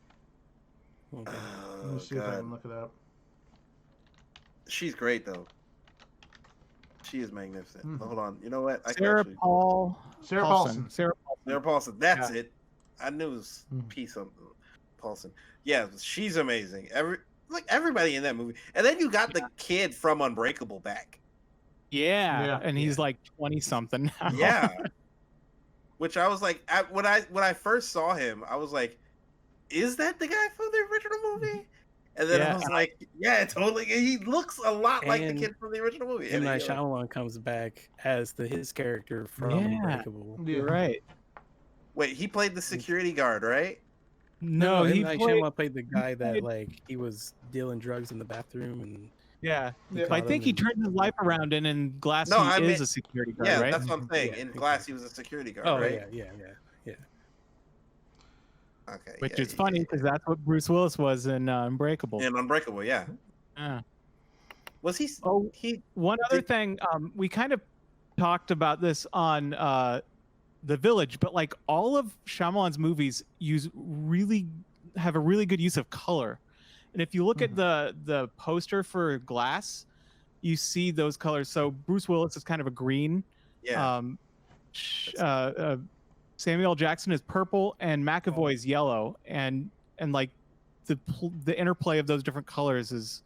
Okay. Let me Oh see if I can God, look it up. she's great though. She is magnificent. Mhm. Hold on, you know what? I can Sarah actually- Sarah Paulson. Sarah Paulson. Sarah Paulson. That's Yeah. it. I knew it was Mhm. P something. Paulson. Yeah, she's amazing. Everybody in that movie, and then you got the kid from Unbreakable back. Yeah. Yeah. And he's like 20 something now. Yeah. Which I was like, when I first saw him, I was like, is that the guy from the original movie? And then Yeah. I was like, yeah, totally. He looks a lot like the And kid from the original movie. M. And Night he, Shyamalan comes back as his character from Yeah. Unbreakable. You're right. wait, he played the security guard, right? No, M. he Night played. Shyamalan played the guy that played- like he was dealing drugs in the bathroom and Yeah. Yeah. I think he turned his life around, and in Glass, No, he I is meant- a security guard, Yeah, right? that's what I'm saying. Yeah, In exactly. Glass, he was a security guard, oh right? yeah. Okay. Which yeah, is funny because that's what Bruce Willis was in Unbreakable. In Unbreakable, yeah. Yeah. Was he? Oh, He. one other Did- thing, we kind of talked about this on The Village, but like all of Shyamalan's movies have a really good use of color. And if you look at the poster for Glass, you see those colors. So Bruce Willis is kind of a green. Yeah. Samuel L. Jackson is purple, and McAvoy is yellow, and like the interplay of those different colors is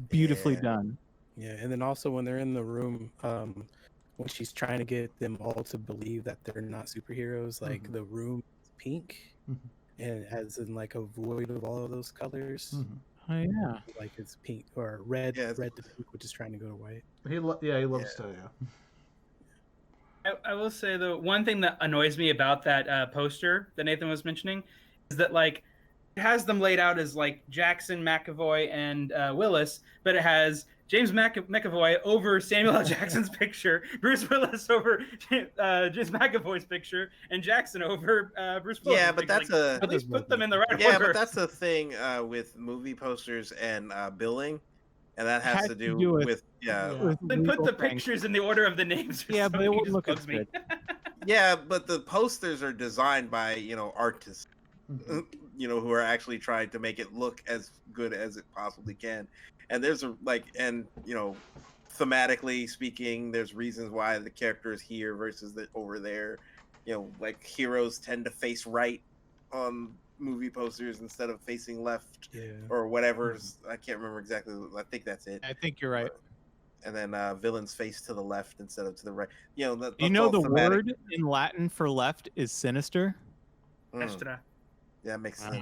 beautifully Yeah. done. Yeah, and then also when they're in the room, when she's trying to get them all to believe that they're not superheroes, like the room is pink, Mhm. and as in like a void of all of those colors, Mhm. Oh yeah. like it's pink or red, Yeah, it's- red to pink, which is trying to go to white. He loves to. Yeah. I will say though, one thing that annoys me about that poster that Nathan was mentioning is that like it has them laid out as like Jackson, McAvoy, and Willis, but it has James McAvoy over Samuel L. Jackson's picture, Bruce Willis over James McAvoy's picture, and Jackson over Bruce Willis. Yeah, but that's a. at least put them in the right Yeah, order. but that's the thing with movie posters and billing, and that has to do with with Then put legal the things. pictures in the order of the names. or Yeah, but it something. wouldn't look just as bugs me. yeah, but the posters are designed by artists, Mhm. who are actually trying to make it look as good as it possibly can. And there's thematically speaking, there's reasons why the character is here versus over there. Like heroes tend to face right on movie posters instead of facing left Yeah. or whatever. I can't remember exactly. I think that's it. I think you're right. And then villains face to the left instead of to the right. You know, You know the word in Latin for left is sinister. Extra. Yeah, makes sense.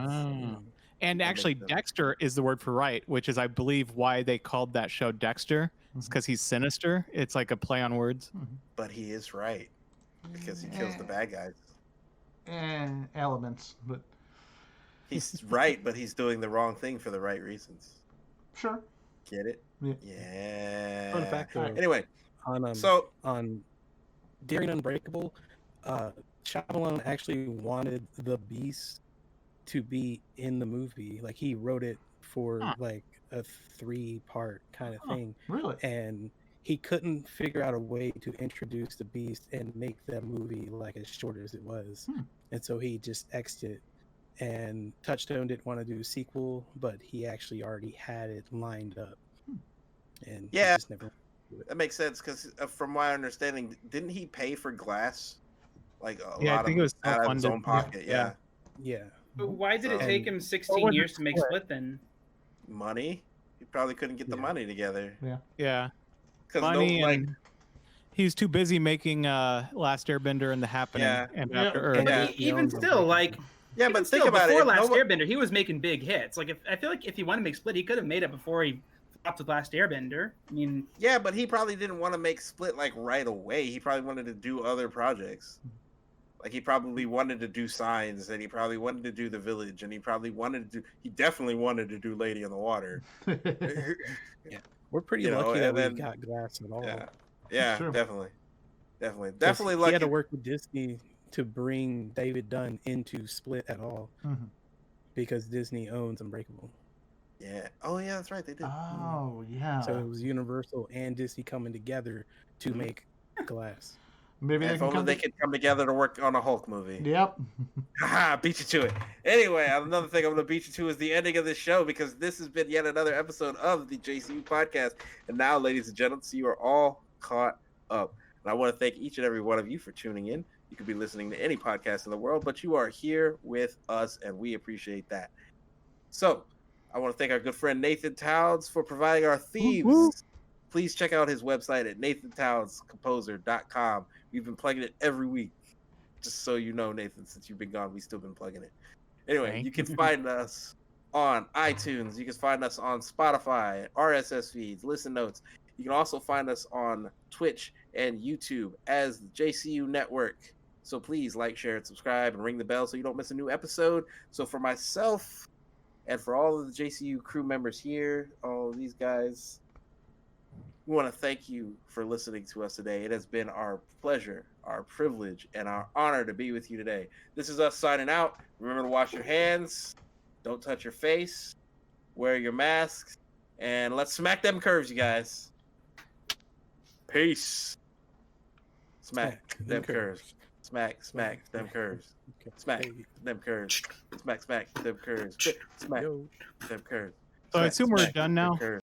And That actually, makes sense. Dexter is the word for right, which is, I believe, why they called that show Dexter. It's because he's sinister. It's like a play on words. But he is right because he kills the bad guys. Elements, but He's right, but he's doing the wrong thing for the right reasons. sure. Get it? Yeah. Yeah. Fun fact, though, Anyway, on so Daring Unbreakable, Shyamalan actually wanted the Beast to be in the movie. Like, he wrote it for like a 3-part kind of thing, Really? and he couldn't figure out a way to introduce the Beast and make that movie like as short as it was, and so he just X'd it. And Touchstone didn't want to do a sequel, but he actually already had it lined up, and he just never. That makes sense because from my understanding, didn't he pay for Glass? Like a Yeah, lot I think of it was out of his self-funded. own pocket. Yeah. Yeah. But why did it So- take him 16 years to make Split then? Money. He probably couldn't get the money together. Yeah. Because Money and he was too busy making Last Airbender and The Happening and After Earth. But even still, like, yeah, even but think still, about before it. Last Airbender, he was making big hits. Like, I feel like if he wanted to make Split, he could have made it before he flopped with Last Airbender. I mean, yeah, but he probably didn't want to make Split like right away. He probably wanted to do other projects. Like, he probably wanted to do Signs, and he probably wanted to do The Village, and he definitely wanted to do Lady in the Water. Yeah, we're pretty lucky that we got Glass at all. Yeah, Sure. definitely He lucky. had to work with Disney to bring David Dunn into Split at all, because Disney owns Unbreakable. Yeah. Oh, yeah, that's right. They did. Oh, yeah. So it was Universal and Disney coming together to make Glass. Maybe If only they could come together to work on a Hulk movie. Yep. Haha, beat you to it. Anyway, another thing I'm going to beat you to is the ending of this show, because this has been yet another episode of the JCU Podcast. And now, ladies and gentlemen, so you are all caught up. And I want to thank each and every one of you for tuning in. You could be listening to any podcast in the world, but you are here with us, and we appreciate that. So, I want to thank our good friend Nathan Towns for providing our themes. Please check out his website at nathantownscomposer.com. We've been plugging it every week. Just so you know, Nathan, since you've been gone, we've still been plugging it. Anyway, you can find us on iTunes. You can find us on Spotify, RSS feeds, listen notes. You can also find us on Twitch and YouTube as the JCU Network. So please like, share, and subscribe, and ring the bell so you don't miss a new episode. So for myself and for all of the JCU crew members here, all of these guys, we want to thank you for listening to us today. It has been our pleasure, our privilege, and our honor to be with you today. This is us signing out. Remember to wash your hands. Don't touch your face. Wear your masks. And let's smack them curves, you guys. Peace. Smack them curves. Smack them curves. Smack them curves. Smack them curves. Smack them curves. So I assume we're done now. Curves.